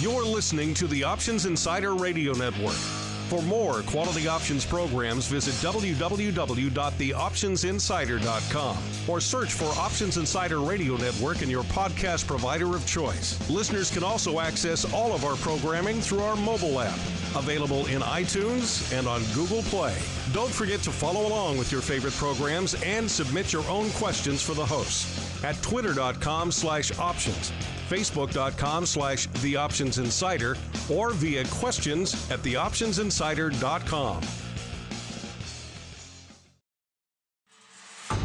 You're listening to the Options Insider Radio Network. For more quality options programs, visit www.theoptionsinsider.com or search for Options Insider Radio Network in your podcast provider of choice. Listeners can also access all of our programming through our mobile app, available in iTunes and on Google Play. Don't forget to follow along with your favorite programs and submit your own questions for the hosts at twitter.com/options, facebook.com/theoptionsinsider, or via questions at theoptionsinsider.com.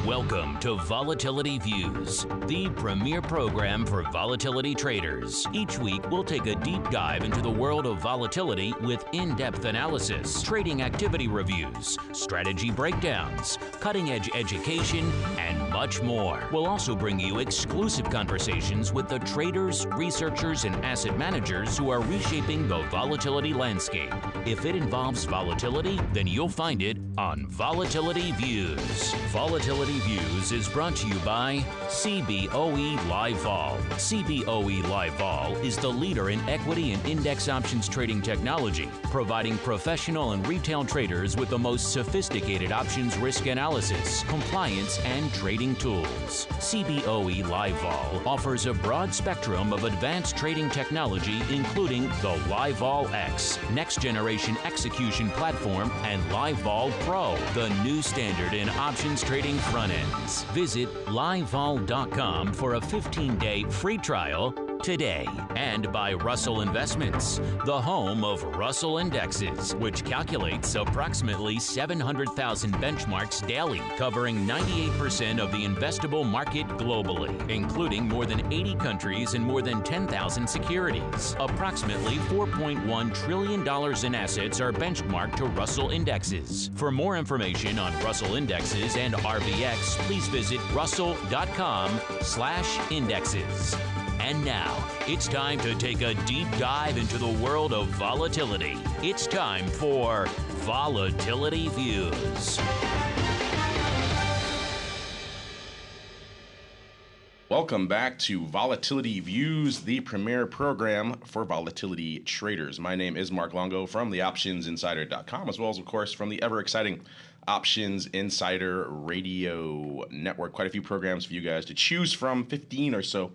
Welcome to Volatility Views, the premier program for volatility traders. Each week, we'll take a deep dive into the world of volatility with in-depth analysis, trading activity reviews, strategy breakdowns, cutting-edge education, and much more. We'll also bring you exclusive conversations with the traders, researchers, and asset managers who are reshaping the volatility landscape. If it involves volatility, then you'll find it on Volatility Views. Volatility Views is brought to you by CBOE Live Vol. CBOE Live Vol is the leader in equity and index options trading technology, providing professional and retail traders with the most sophisticated options risk analysis, compliance, and trading tools. CBOE Live Vol offers a broad spectrum of advanced trading technology, including the Live Vol X, next generation execution platform, and Live Vol Pro, the new standard in options trading front ends. Visit livevol.com for a 15-day free trial today. And by Russell Investments, the home of Russell Indexes, which calculates approximately 700,000 benchmarks daily, covering 98% of the investable market globally, including more than 80 countries and more than 10,000 securities. Approximately $4.1 trillion in assets are benchmarked to Russell Indexes. For more information on Russell Indexes and RVX, please visit russell.com/indexes. And now, it's time to take a deep dive into the world of volatility. It's time for Volatility Views. Welcome back to Volatility Views, the premier program for volatility traders. My name is Mark Longo from theoptionsinsider.com, as well as, of course, from the ever-exciting Options Insider Radio Network. Quite a few programs for you guys to choose from, 15 or so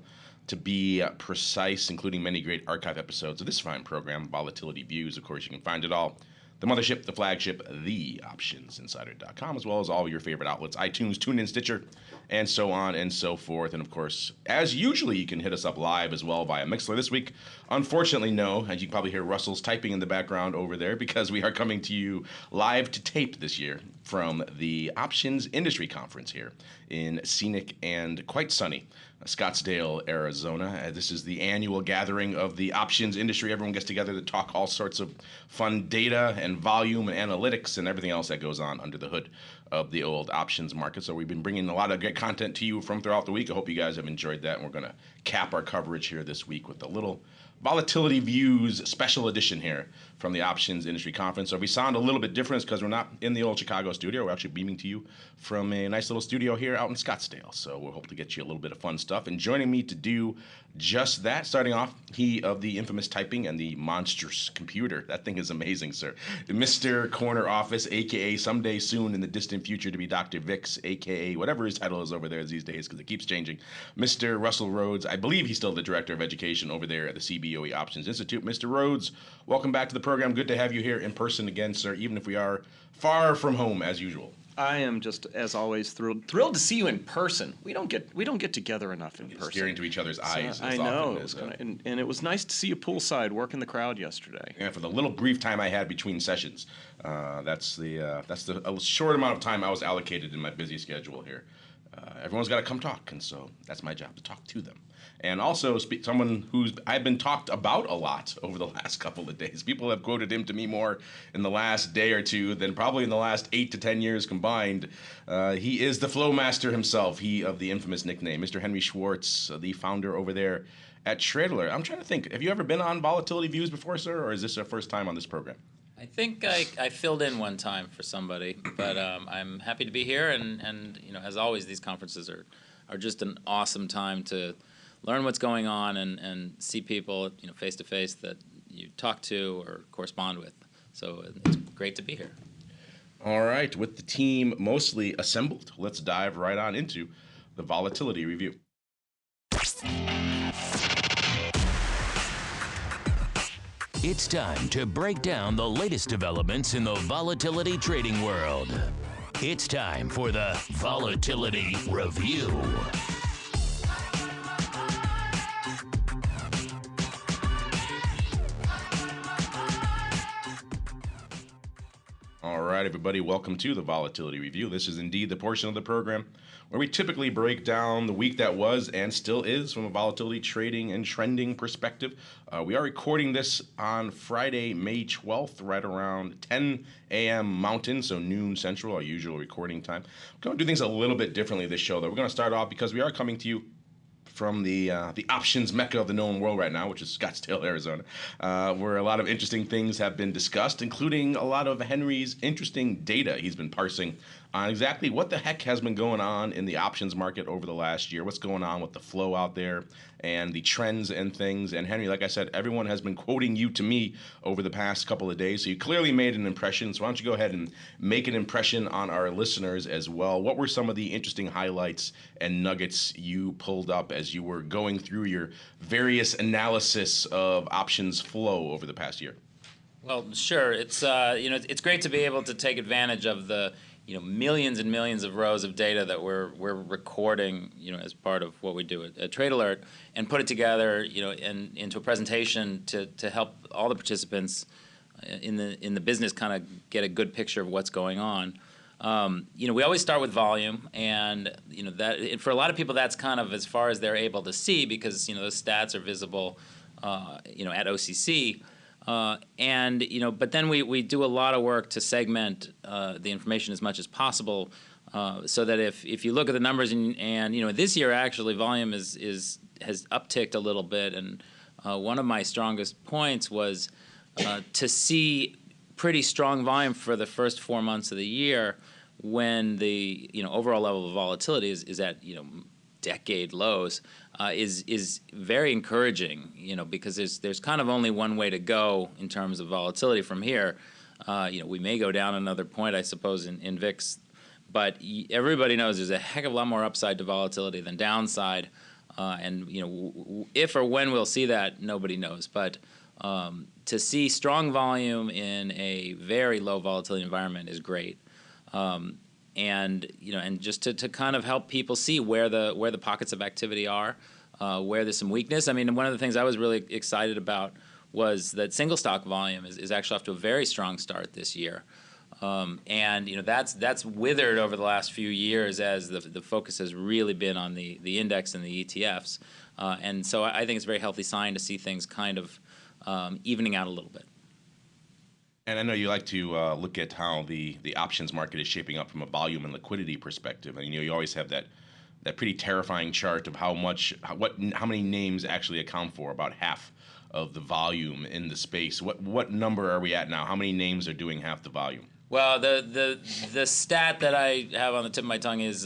to be precise, including many great archive episodes of this fine program, Volatility Views. Of course, you can find it all. The mothership, the flagship, theoptionsinsider.com, as well as all your favorite outlets, iTunes, TuneIn, Stitcher, and so on and so forth. And of course, as usually, you can hit us up live as well via Mixler. This week, unfortunately, no, and you can probably hear Russell's typing in the background over there, because we are coming to you live to tape this year from the Options Industry Conference here in scenic and quite sunny Scottsdale, Arizona. This is the annual gathering of the options industry. Everyone gets together to talk all sorts of fun data and volume and analytics and everything else that goes on under the hood of the old options market. So we've been bringing a lot of great content to you from throughout the week. I hope you guys have enjoyed that, and we're going to cap our coverage here this week with a little Volatility Views special edition here from the Options Industry Conference. So if we sound a little bit different, it's because we're not in the old Chicago studio. We're actually beaming to you from a nice little studio here out in Scottsdale. So we'll hope to get you a little bit of fun stuff. And joining me to do just that, starting off, he of the infamous typing and the monstrous computer. That thing is amazing, sir. Mr. Corner Office, a.k.a. someday soon in the distant future to be Dr. Vix, a.k.a. whatever his title is over there these days, because it keeps changing. Mr. Russell Rhodes, I believe he's still the Director of Education over there at the CBOE Options Institute. Mr. Rhodes, welcome back to the program. Good to have you here in person again, sir, even if we are far from home as usual. I am just, as always, thrilled to see you in person. We don't get together enough in person. Staring into each other's eyes. I know, and it was nice to see you poolside working the crowd yesterday. Yeah, for the little brief time I had between sessions, that's the a short amount of time I was allocated in my busy schedule here. Everyone's got to come talk, and so that's my job, to talk to them. And also, someone I've been talked about a lot over the last couple of days. People have quoted him to me more in the last day or two than probably in the last 8 to 10 years combined. He is the Flow Master himself, he of the infamous nickname, Mr. Henry Schwartz, the founder over there at Trader. I'm trying to think, have you ever been on Volatility Views before, sir, or is this your first time on this program? I think I filled in one time for somebody, but I'm happy to be here, and as always, these conferences are just an awesome time to learn what's going on and see people, face to face that you talk to or correspond with. So it's great to be here. All right, with the team mostly assembled, let's dive right on into the Volatility Review. It's time to break down the latest developments in the volatility trading world. It's time for the Volatility Review. All right, everybody, welcome to the Volatility Review. This is indeed the portion of the program where we typically break down the week that was and still is from a volatility trading and trending perspective. We are recording this on Friday, May 12th, right around 10 a.m. Mountain, so noon Central, our usual recording time. We're going to do things a little bit differently this show, though. We're going to start off because we are coming to you from the options mecca of the known world right now, which is Scottsdale, Arizona, where a lot of interesting things have been discussed, including a lot of Henry's interesting data he's been parsing on exactly what the heck has been going on in the options market over the last year, what's going on with the flow out there and the trends and things. And Henry, like I said, everyone has been quoting you to me over the past couple of days, so you clearly made an impression. So why don't you go ahead and make an impression on our listeners as well. What were some of the interesting highlights and nuggets you pulled up as you were going through your various analysis of options flow over the past year? Well, sure. It's it's great to be able to take advantage of the millions and millions of rows of data that we're recording as part of what we do at Trade Alert, and put it together into a presentation to help all the participants in the business kind of get a good picture of what's going on. We always start with volume, and that for a lot of people that's kind of as far as they're able to see, because those stats are visible at OCC. But then we do a lot of work to segment the information as much as possible, so that if you look at the numbers and this year actually volume has upticked a little bit, and one of my strongest points was to see pretty strong volume for the first 4 months of the year, when the overall level of volatility is at decade lows, is very encouraging, because there's kind of only one way to go in terms of volatility from here. We may go down another point, I suppose, in VIX, but everybody knows there's a heck of a lot more upside to volatility than downside, and if or when we'll see that, nobody knows. But to see strong volume in a very low volatility environment is great. And just to kind of help people see where the pockets of activity are, where there's some weakness. I mean, one of the things I was really excited about was that single stock volume is actually off to a very strong start this year, and that's withered over the last few years as the focus has really been on the index and the ETFs, and so I think it's a very healthy sign to see things kind of evening out a little bit. And I know you like to look at how the options market is shaping up from a volume and liquidity perspective. And you always have that pretty terrifying chart of how many names actually account for about half of the volume in the space. What number are we at now? How many names are doing half the volume? Well, the stat that I have on the tip of my tongue is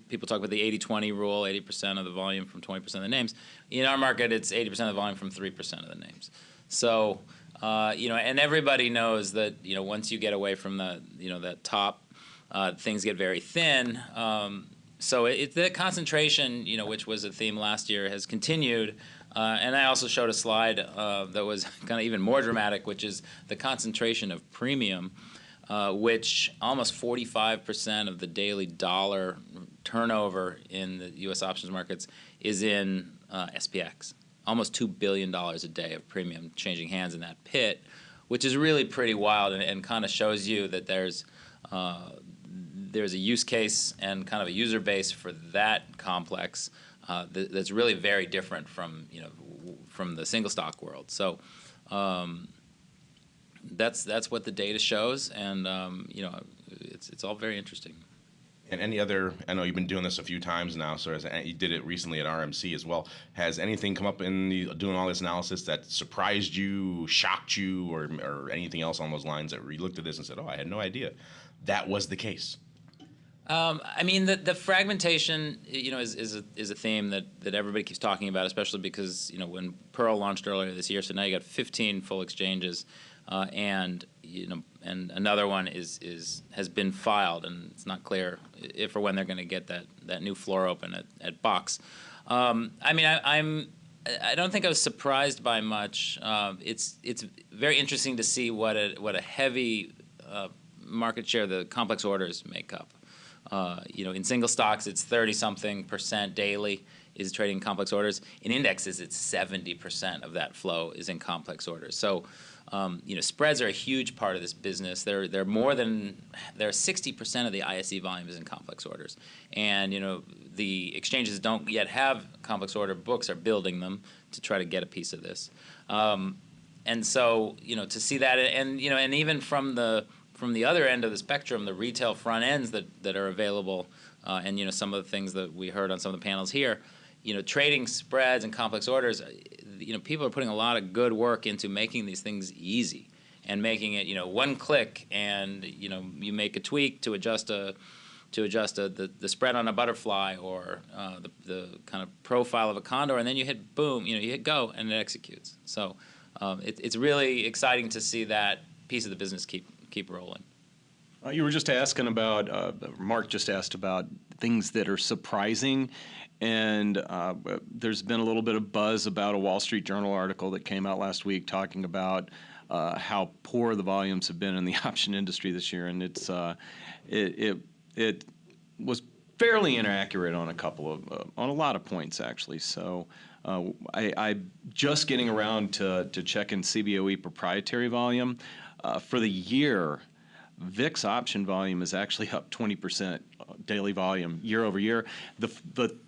people talk about the 80-20 rule, 80% of the volume from 20% of the names. In our market, it's 80% of the volume from 3% of the names. So and everybody knows that once you get away from that top, things get very thin. So the concentration, which was a theme last year, has continued. And I also showed a slide that was kind of even more dramatic, which is the concentration of premium, which almost 45% of the daily dollar turnover in the U.S. options markets is in SPX. Almost $2 billion a day of premium changing hands in that pit, which is really pretty wild, and kind of shows you that there's a use case and kind of a user base for that complex that's really very different from the single stock world. So that's what the data shows, and it's all very interesting. And any other, I know you've been doing this a few times now, so you did it recently at RMC as well. Has anything come up in doing all this analysis that surprised you, shocked you, or anything else on those lines that you looked at this and said, oh, I had no idea that was the case? I mean, the fragmentation, is a theme that everybody keeps talking about, especially because when Pearl launched earlier this year, so now you got 15 full exchanges, and another one has been filed, and it's not clear if or when they're going to get that new floor open at Box. I mean, I don't think I was surprised by much. It's very interesting to see what a heavy market share the complex orders make up. In single stocks, it's 30-something% daily is trading complex orders. In indexes, it's 70% of that flow is in complex orders. So, spreads are a huge part of this business. They're 60% of the ISE volume is in complex orders, and the exchanges don't yet have complex order books, are building them to try to get a piece of this. And so, to see that, and even from the other end of the spectrum, the retail front ends that are available, and some of the things that we heard on some of the panels here, trading spreads and complex orders, people are putting a lot of good work into making these things easy and making it, one click, and you make a tweak to adjust the spread on a butterfly or the kind of profile of a condor, and then you hit boom, you hit go, and it executes. So it's really exciting to see that piece of the business keep rolling. You were just asking about, Mark just asked about things that are surprising, and there's been a little bit of buzz about a Wall Street Journal article that came out last week talking about how poor the volumes have been in the option industry this year, and it was fairly inaccurate on on a lot of points actually. So I just getting around to checking CBOE proprietary volume. For the year, VIX option volume is actually up 20% daily volume year over year. The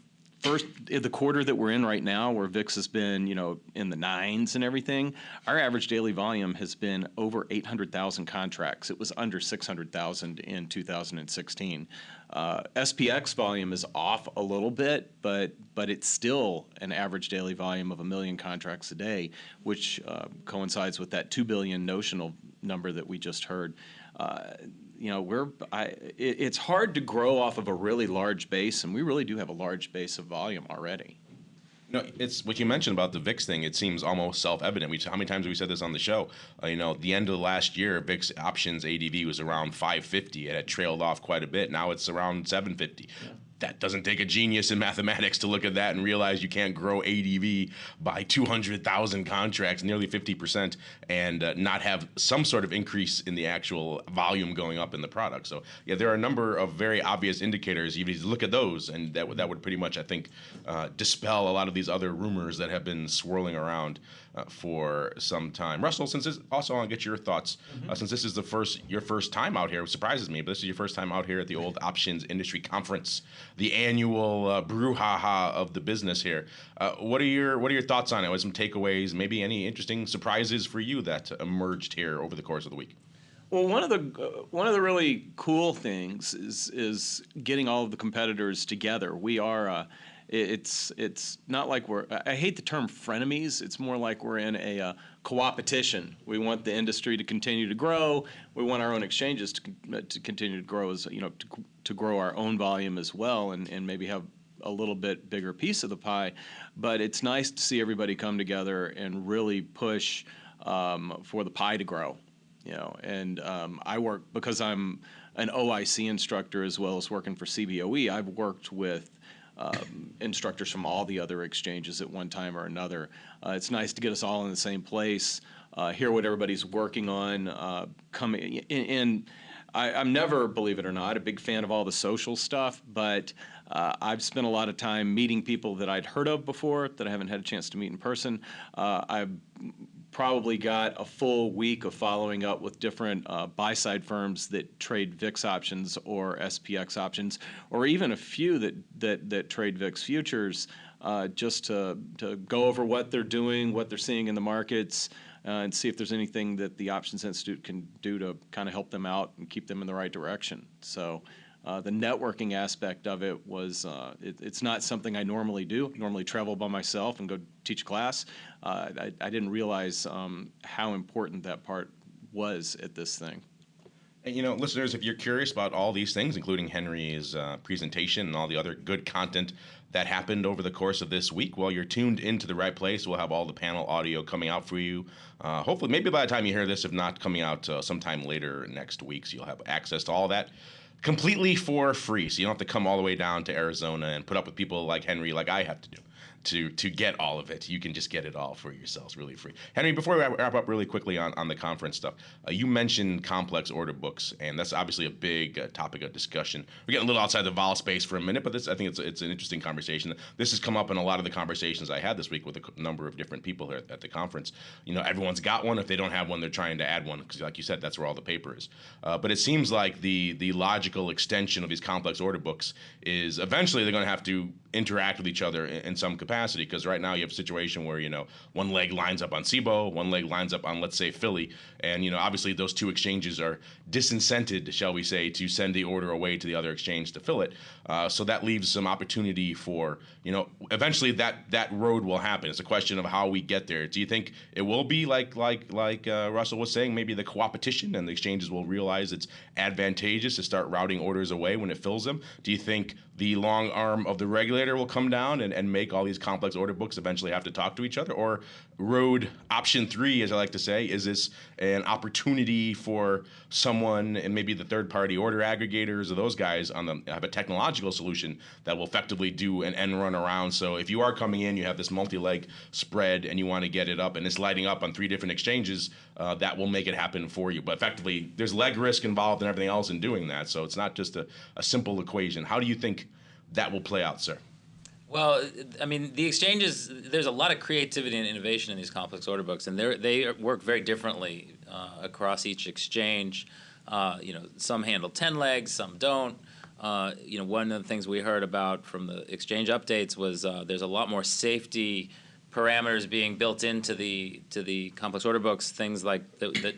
quarter that we're in right now, where VIX has been in the 9s and everything, our average daily volume has been over 800,000 contracts. It was under 600,000 in 2016. SPX volume is off a little bit, but it's still an average daily volume of 1 million contracts a day, which coincides with that 2 billion notional number that we just heard. It's hard to grow off of a really large base, and we really do have a large base of volume already. It's what you mentioned about the VIX thing. It seems almost self-evident. How many times have we said this on the show? The end of last year, VIX options ADV was around 550. It had trailed off quite a bit. Now it's around 750. Yeah. That doesn't take a genius in mathematics to look at that and realize you can't grow ADV by 200,000 contracts, nearly 50%, and not have some sort of increase in the actual volume going up in the product. So, yeah, there are a number of very obvious indicators. You need to look at those, and that would pretty much, I think, dispel a lot of these other rumors that have been swirling around for some time. Russell, since this, also I want to get your thoughts, since this is your first time out here, it surprises me, but this is your first time out here at the Old Options Industry Conference, the annual brouhaha of the business here. What are your thoughts on it? What some takeaways? Maybe any interesting surprises for you that emerged here over the course of the week? Well, one of the really cool things is getting all of the competitors together. We are. It's not like I hate the term frenemies. It's more like we're in a coopertition. We want the industry to continue to grow. We want our own exchanges to continue to grow, to grow our own volume as well, and maybe have a little bit bigger piece of the pie. But it's nice to see everybody come together and really push for the pie to grow. And I work, because I'm an OIC instructor as well as working for CBOE. I've worked with instructors from all the other exchanges at one time or another. It's nice to get us all in the same place, hear what everybody's working on. I'm never, believe it or not, a big fan of all the social stuff, but I've spent a lot of time meeting people that I'd heard of before that I haven't had a chance to meet in person. I've probably got a full week of following up with different buy-side firms that trade VIX options or SPX options, or even a few that trade VIX futures, just to go over what they're doing, what they're seeing in the markets, and see if there's anything that the Options Institute can do to kind of help them out and keep them in the right direction. So the networking aspect of it was, it's not something I normally do. I normally travel by myself and go teach class. I didn't realize how important that part was at this thing. And, listeners, if you're curious about all these things, including Henry's presentation and all the other good content that happened over the course of this week, well, you're tuned into the right place. We'll have all the panel audio coming out for you. Hopefully, maybe by the time you hear this, if not coming out sometime later next week, so you'll have access to all that completely for free. So you don't have to come all the way down to Arizona and put up with people like Henry, like I have to do. To get all of it. You can just get it all for yourselves, really free. Henry, before we wrap up really quickly on the conference stuff, you mentioned complex order books, and that's obviously a big topic of discussion. We're getting a little outside the vol space for a minute, but I think it's an interesting conversation. This has come up in a lot of the conversations I had this week with a number of different people here at the conference. Everyone's got one. If they don't have one, they're trying to add one, because like you said, that's where all the paper is. But it seems like the logical extension of these complex order books is eventually they're going to have to interact with each other in some capacity, because right now you have a situation where one leg lines up on SIBO, one leg lines up on, let's say, Philly, and obviously those two exchanges are disincented, shall we say, to send the order away to the other exchange to fill it. So that leaves some opportunity for eventually that road will happen. It's a question of how we get there. Do you think it will be like Russell was saying, maybe the coopertition, and the exchanges will realize it's advantageous to start routing orders away when it fills them? Do you think the long arm of the regulator will come down and make all these complex order books eventually have to talk to each other? Or road option 3, as I like to say, is this an opportunity for someone, and maybe the third-party order aggregators or those guys have a technological solution that will effectively do an end run around? So if you are coming in, you have this multi-leg spread and you want to get it up and it's lighting up on 3 different exchanges, that will make it happen for you. But effectively, there's leg risk involved and everything else in doing that. So it's not just a simple equation. How do you think that will play out, sir? Well, I mean, the exchanges, there's a lot of creativity and innovation in these complex order books, and they work very differently across each exchange. Some handle 10 legs, some don't. One of the things we heard about from the exchange updates was there's a lot more safety parameters being built into the complex order books, things like that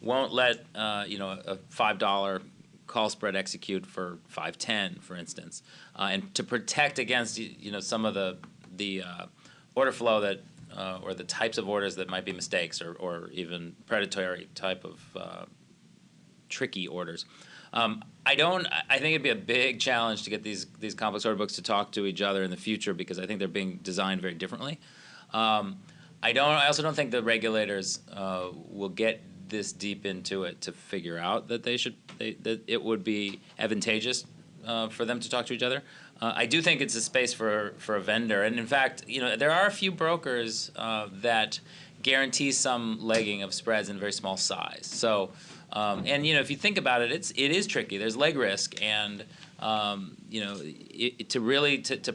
won't let a $5 call spread execute for 510, for instance, and to protect against some of the order flow that or the types of orders that might be mistakes or even predatory type of tricky orders. I think it'd be a big challenge to get these complex order books to talk to each other in the future, because I think they're being designed very differently. I also don't think the regulators will get this deep into it to figure out that that it would be advantageous for them to talk to each other. I do think it's a space for a vendor, and in fact, there are a few brokers that guarantee some legging of spreads in a very small size. So, if you think about it, it is tricky. There's leg risk, and to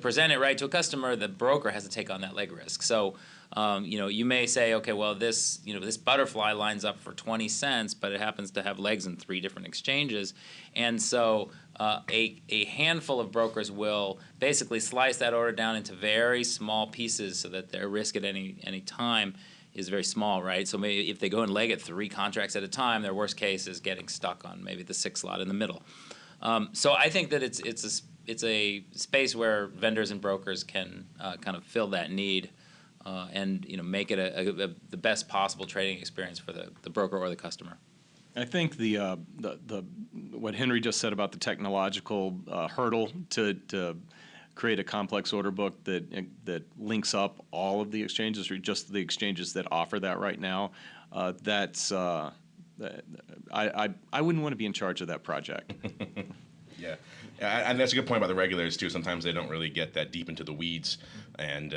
present it right to a customer, the broker has to take on that leg risk. So. You may say, okay, well, this butterfly lines up for 20 cents, but it happens to have legs in 3 different exchanges. And so a handful of brokers will basically slice that order down into very small pieces so that their risk at any time is very small, right? So maybe if they go and leg at 3 contracts at a time, their worst case is getting stuck on maybe the 6th slot in the middle. So I think that it's a space where vendors and brokers can kind of fill that need. And make it the best possible trading experience for the broker or the customer. I think the what Henry just said about the technological hurdle to create a complex order book that links up all of the exchanges, or just the exchanges that offer that right now, that's I wouldn't want to be in charge of that project. Yeah, and that's a good point about the regulators too. Sometimes they don't really get that deep into the weeds and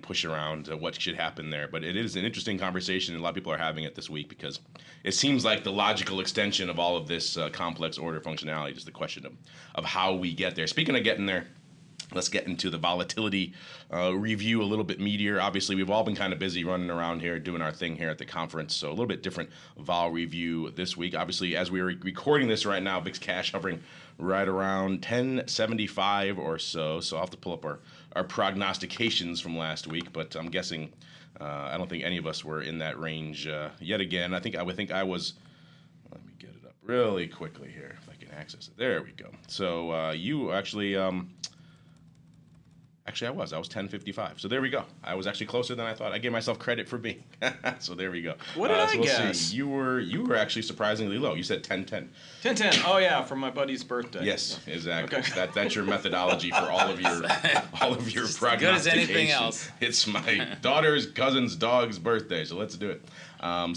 push around what should happen there. But it is an interesting conversation, and a lot of people are having it this week, because it seems like the logical extension of all of this complex order functionality is the question of how we get there. Speaking of getting there, let's get into the volatility review a little bit meatier. Obviously, we've all been kind of busy running around here doing our thing here at the conference, so a little bit different vol review this week. Obviously, as we are recording this right now, VIX cash hovering right around 1075 or so. So I'll have to pull up our prognostications from last week, but I'm guessing I don't think any of us were in that range yet again. I would think I was. Let me get it up really quickly here if I can access it. There we go. So you actually. Actually, I was 10.55. So there we go. I was actually closer than I thought. I gave myself credit for being. So there we go. What did I we'll guess? See. You were actually surprisingly low. You said 10.10. 10:10. Oh yeah, for my buddy's birthday. Yes, exactly. Okay. That's your methodology for all of your Just prognostication. as good as anything else. It's my daughter's cousin's dog's birthday, so let's do it.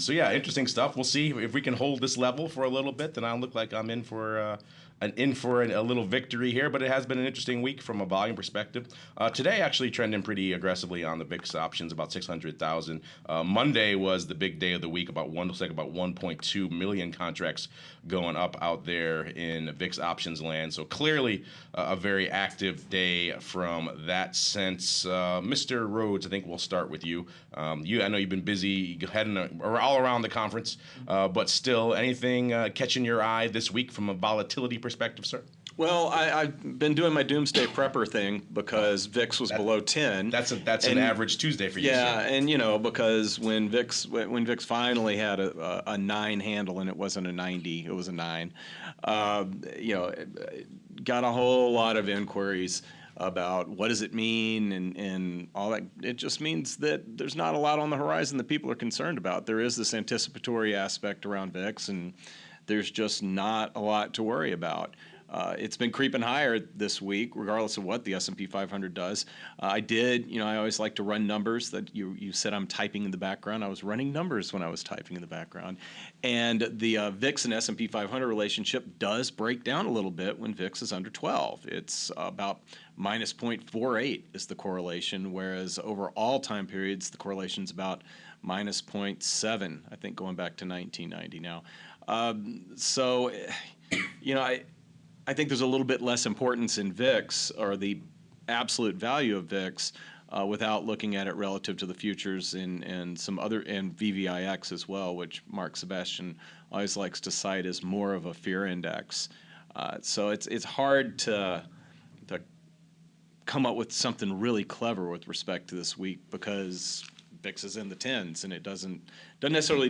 So yeah, interesting stuff. We'll see if we can hold this level for a little bit. Then I'll look like I'm in for a little victory here, but it has been an interesting week from a volume perspective. Today, actually trending pretty aggressively on the VIX options, about 600,000. Monday was the big day of the week, about 1.2 million contracts going up out there in VIX options land. So clearly a very active day from that sense. Mr. Rhodes, I think we'll start with you. I know you've been busy heading all around the conference, but still, anything catching your eye this week from a volatility perspective, sir? Well, I've been doing my doomsday prepper thing because VIX was below 10. That's an average Tuesday for you. Yeah, sir. and because when VIX finally had a 9 handle and it wasn't a 90, it was a 9. Got a whole lot of inquiries about what does it mean and all that. It just means that there's not a lot on the horizon that people are concerned about. There is this anticipatory aspect around VIX, and there's just not a lot to worry about. It's been creeping higher this week, regardless of what the S&P 500 does. I always like to run numbers that you said I'm typing in the background. I was running numbers when I was typing in the background. And the VIX and S&P 500 relationship does break down a little bit when VIX is under 12. It's about minus 0.48 is the correlation, whereas over all time periods, the correlation's about minus 0.7, I think, going back to 1990 now. I think there's a little bit less importance in VIX, or the absolute value of VIX, without looking at it relative to the futures and some other, and VVIX as well, which Mark Sebastian always likes to cite as more of a fear index. So it's hard to come up with something really clever with respect to this week because VIX is in the 10s, and it doesn't necessarily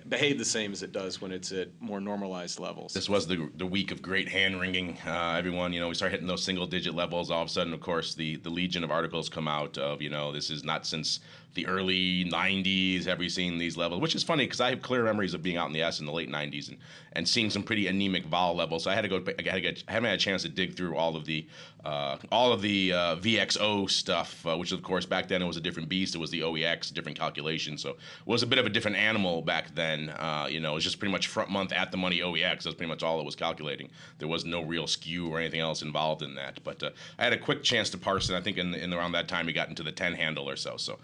behave the same as it does when it's at more normalized levels. This was the week of great hand wringing. Everyone, we start hitting those single digit levels. All of a sudden, of course, the legion of articles come out of, this is not since the early 90s have we seen these levels, which is funny because I have clear memories of being out in the S in the late 90s and seeing some pretty anemic vol levels. So I haven't had a chance to dig through all of the VXO stuff, which of course back then it was a different beast. It was the OEX, different calculation. So it was a bit of a different animal back then. It was just pretty much front month at the money OEX. That's pretty much all it was calculating. There was no real skew or anything else involved in that. But I had a quick chance to parse it. I think in around that time we got into the 10 handle or so. So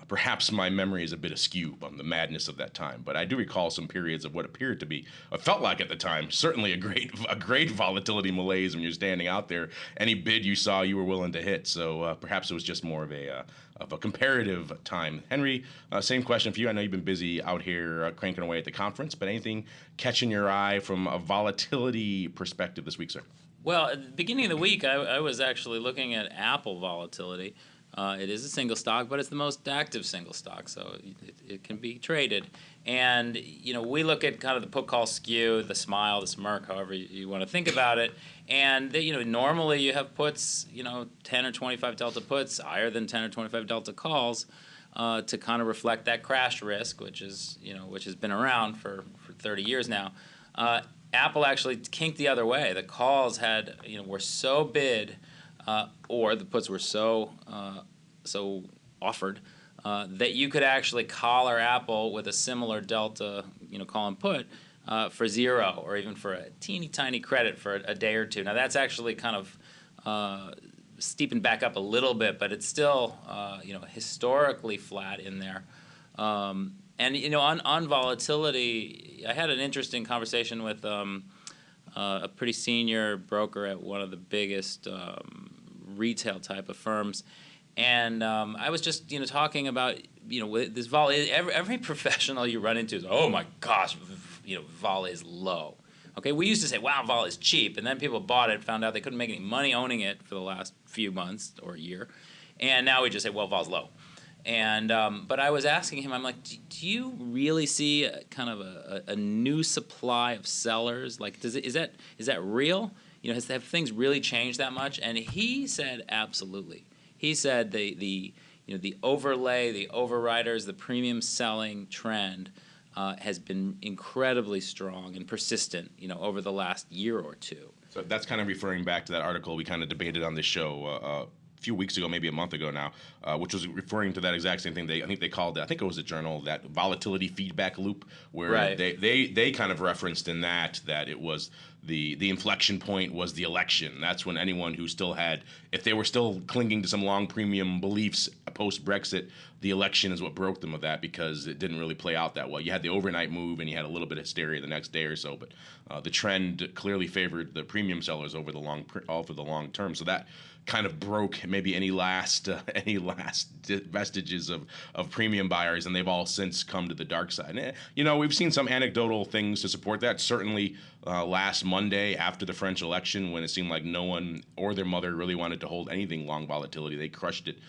perhaps my memory is a bit askew on the madness of that time. But I do recall some periods of what appeared to be, felt like at the time, certainly a great volatility malaise when you're standing out there. Any bid you saw, you were willing to hit. So perhaps it was just more of a comparative time. Henry, same question for you. I know you've been busy out here cranking away at the conference, but anything catching your eye from a volatility perspective this week, sir? Well, at the beginning of the week, I was actually looking at Apple volatility. It is a single stock, but it's the most active single stock, so it can be traded. And, we look at kind of the put-call skew, the smile, the smirk, however you want to think about it. And, normally you have puts, 10 or 25 delta puts, higher than 10 or 25 delta calls, to kind of reflect that crash risk, which has been around for 30 years now. Apple actually kinked the other way. The calls were so bid, or the puts were so offered that you could actually collar Apple with a similar delta, call and put for zero, or even for a teeny tiny credit for a day or two. Now that's actually kind of steepened back up a little bit, but it's still historically flat in there. And on volatility, I had an interesting conversation with a pretty senior broker at one of the biggest retail type of firms, and I was just talking about with this vol. Every professional you run into is, oh my gosh, vol is low. Okay, we used to say, wow, vol is cheap, and then people bought it, found out they couldn't make any money owning it for the last few months or a year, and now we just say, well, vol's low. And but I was asking him, I'm like, do you really see kind of a new supply of sellers? Like, is that real? Have things really changed that much? And he said, absolutely. he said the overlay, the overriders, the premium selling trend has been incredibly strong and persistent, over the last year or two. So that's kind of referring back to that article we kind of debated on this show a few weeks ago, maybe a month ago now, which was referring to that exact same thing. I think they called it, I think it was a journal, that volatility feedback loop, where Right. they kind of referenced in that it was the inflection point was the election. That's when anyone who still had, if they were still clinging to some long premium beliefs post-Brexit, the election is what broke them of that, because it didn't really play out that well. You had the overnight move and you had a little bit of hysteria the next day or so, but the trend clearly favored the premium sellers over the long term. So that kind of broke maybe any last vestiges of premium buyers, and they've all since come to the dark side. We've seen some anecdotal things to support that. Certainly last Monday after the French election, when it seemed like no one or their mother really wanted to hold anything long volatility, they crushed it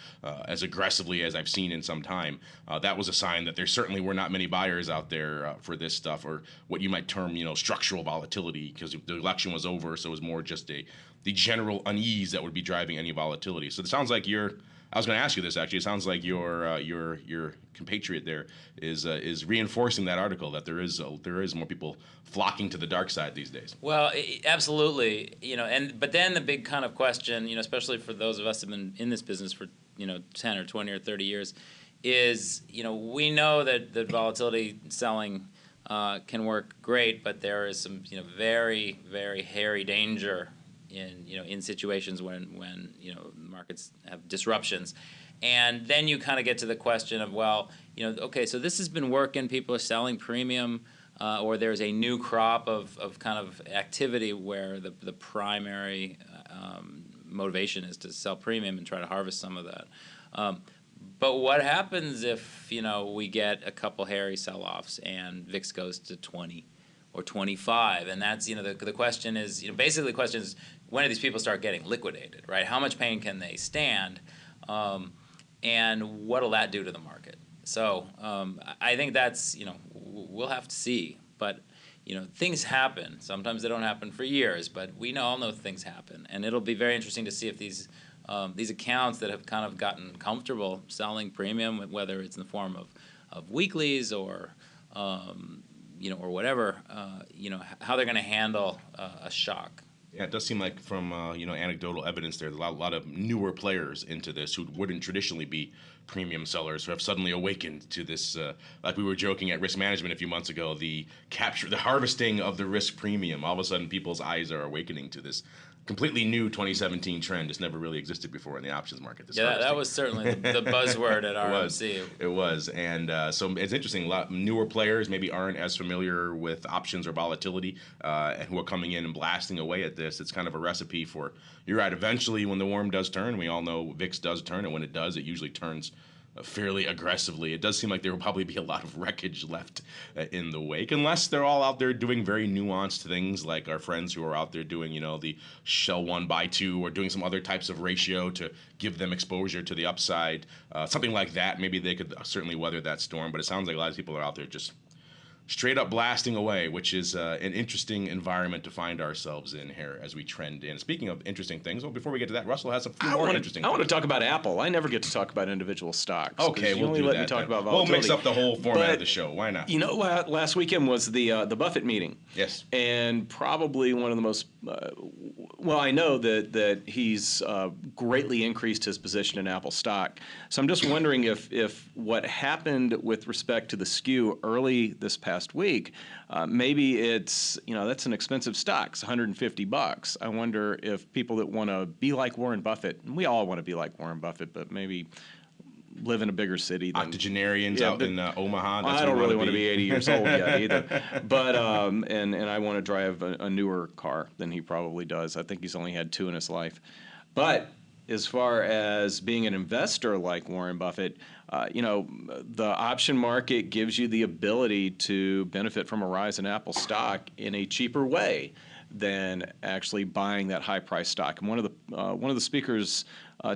as aggressively as I've seen in some time. That was a sign that there certainly were not many buyers out there for this stuff, or what you might term, structural volatility, because the election was over, so it was more just the general unease that would be driving any volatility. So it sounds like I was going to ask you this, actually. It sounds like your compatriot there is reinforcing that article, that there is more people flocking to the dark side these days. Well, absolutely, but then the big kind of question, especially for those of us who've been in this business for 10 or 20 or 30 years, is we know that volatility selling can work great, but there is some very, very hairy danger in situations when markets have disruptions. And then you kind of get to the question of, well, okay, so this has been working, people are selling premium, or there's a new crop of kind of activity where the primary motivation is to sell premium and try to harvest some of that. But what happens if we get a couple hairy sell-offs and VIX goes to 20 or 25? And that's the question is basically the question is, when do these people start getting liquidated, right? How much pain can they stand, and what'll that do to the market? So I think that's we'll have to see. But things happen. Sometimes they don't happen for years, but we all know things happen, and it'll be very interesting to see if these accounts that have kind of gotten comfortable selling premium, whether it's in the form of weeklies or or whatever, how they're going to handle a shock. Yeah, it does seem like from anecdotal evidence there's a lot of newer players into this who wouldn't traditionally be premium sellers, who have suddenly awakened to this, like we were joking at Risk Management a few months ago, the harvesting of the risk premium. All of a sudden people's eyes are awakening to this completely new 2017 trend. It's never really existed before in the options market. That was certainly the buzzword at RMC. It was. And so it's interesting. A lot newer players maybe aren't as familiar with options or volatility, and who are coming in and blasting away at this. It's kind of a recipe for, you're right, eventually when the worm does turn, we all know VIX does turn, and when it does, it usually turns fairly aggressively. It does seem like there will probably be a lot of wreckage left in the wake, unless they're all out there doing very nuanced things, like our friends who are out there doing, the shell 1 by 2, or doing some other types of ratio to give them exposure to the upside. Something like that, maybe they could certainly weather that storm. But it sounds like a lot of people are out there just straight up blasting away, which is an interesting environment to find ourselves in here as we trend in. Speaking of interesting things, well, before we get to that, Russell has a few more interesting things. I want to talk about Apple. I never get to talk about individual stocks. Okay, we'll only do let that. me talk about volatility. We'll mix up the whole format of the show. Why not? Last weekend was the Buffett meeting. Yes. And probably one of the most I know that he's greatly increased his position in Apple stock. So I'm just wondering if what happened with respect to the skew early this past week, maybe it's, that's an expensive stock. It's $150. I wonder if people that want to be like Warren Buffett, and we all want to be like Warren Buffett, but maybe live in a bigger city than octogenarians out in Omaha. I don't really want to be 80 years old yet either. But and I want to drive a newer car than he probably does. I think he's only had 2 in his life. But as far as being an investor like Warren Buffett, the option market gives you the ability to benefit from a rise in Apple stock in a cheaper way than actually buying that high-priced stock. And one of the speakers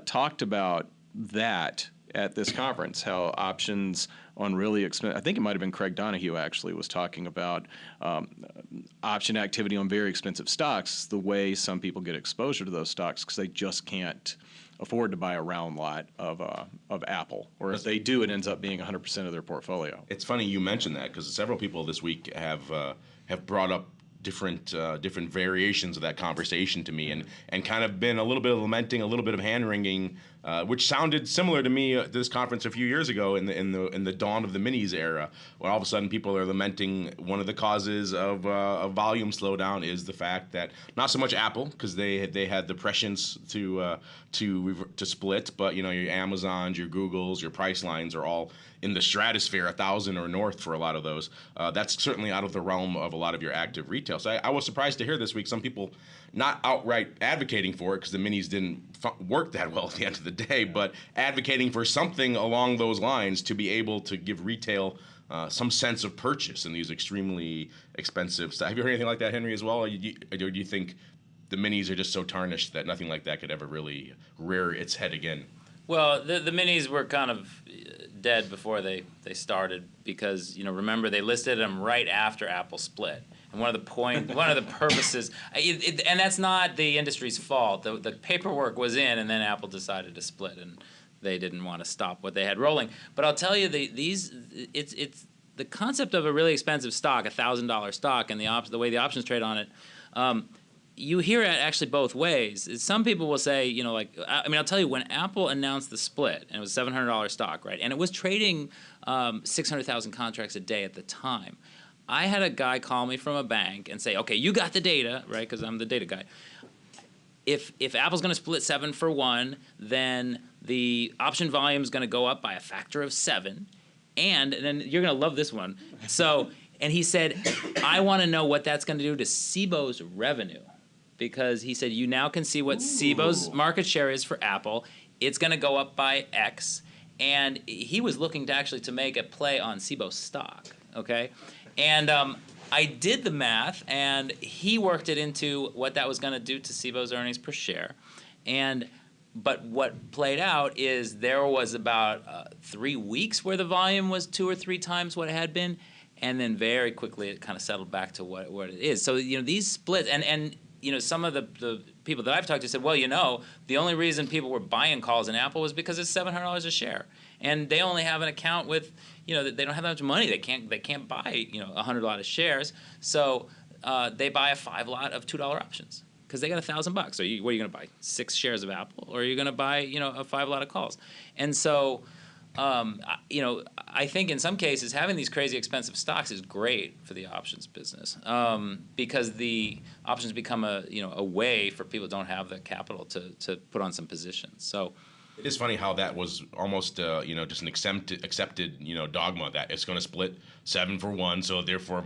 talked about that at this conference, how options on really expensive, I think it might have been Craig Donahue actually was talking about option activity on very expensive stocks, the way some people get exposure to those stocks because they just can't afford to buy a round lot of Apple, or if they do, it ends up being 100% of their portfolio. It's funny you mentioned that because several people this week have brought up different variations of that conversation to me, and kind of been a little bit of lamenting, a little bit of hand wringing, which sounded similar to me at this conference a few years ago in the dawn of the minis era, where all of a sudden people are lamenting one of the causes of volume slowdown is the fact that not so much Apple, because they had the prescience to split, but your Amazons, your Googles, your Pricelines are all in the stratosphere, 1,000 or north for a lot of those. That's certainly out of the realm of a lot of your active retail. So I was surprised to hear this week some people not outright advocating for it because the minis didn't work that well at the end of the day, but advocating for something along those lines to be able to give retail some sense of purchase in these extremely expensive stuff. Have you heard anything like that, Henry, as well? Or do you think the minis are just so tarnished that nothing like that could ever really rear its head again? Well, the minis were kind of dead before they started because, remember, they listed them right after Apple split. And one of the purposes, and that's not the industry's fault. The paperwork was in, and then Apple decided to split, and they didn't want to stop what they had rolling. But I'll tell you, it's the concept of a really expensive stock, $1,000 stock, and the way the options trade on it. You hear it actually both ways. Some people will say, I'll tell you, when Apple announced the split, and it was $700 stock, right, and it was trading 600,000 contracts a day at the time. I had a guy call me from a bank and say, okay, you got the data, right, because I'm the data guy. If Apple's going to split 7 for 1, then the option volume is going to go up by a factor of 7, and then you're going to love this one. So, and he said, I want to know what that's going to do to SIBO's revenue. Because he said, you now can see what SIBO's market share is for Apple. It's going to go up by X. And he was looking to make a play on SIBO stock, okay? And I did the math, and he worked it into what that was going to do to SIBO's earnings per share. But what played out is there was about 3 weeks where the volume was 2 or 3 times what it had been, and then very quickly it kind of settled back to what it is. So, these splits, and some of the people that I've talked to said, well, the only reason people were buying calls in Apple was because it's $700 a share, and they only have an account with, they don't have that much money. They can't buy, 100 lot of shares, so they buy a 5 lot of $2 options because they got $1,000. So what are you going to buy? 6 shares of Apple, or are you going to buy, a 5 lot of calls? And so. I think in some cases having these crazy expensive stocks is great for the options business because the options become a way for people who don't have the capital to put on some positions. So it is funny how that was almost just an accepted dogma that it's going to split 7 for 1, so therefore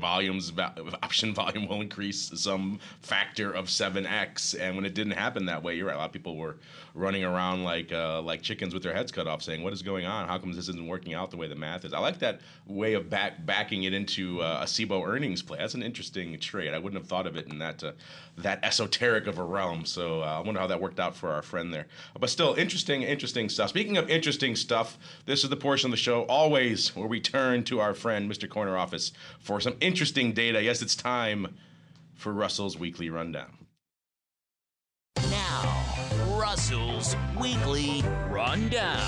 option volume will increase some factor of 7x. And when it didn't happen that way, you're right. A lot of people were running around like chickens with their heads cut off, saying, "What is going on? How come this isn't working out the way the math is?" I like that way of backing it into a SIBO earnings play. That's an interesting trade. I wouldn't have thought of it in that esoteric of a realm. So I wonder how that worked out for our friend there. But still, interesting stuff. Speaking of interesting stuff, this is the portion of the show always where we turn to our friend, Mr. Corner Office, for some interesting data. Yes, it's time for Russell's Weekly Rundown. Now, Russell's Weekly Rundown.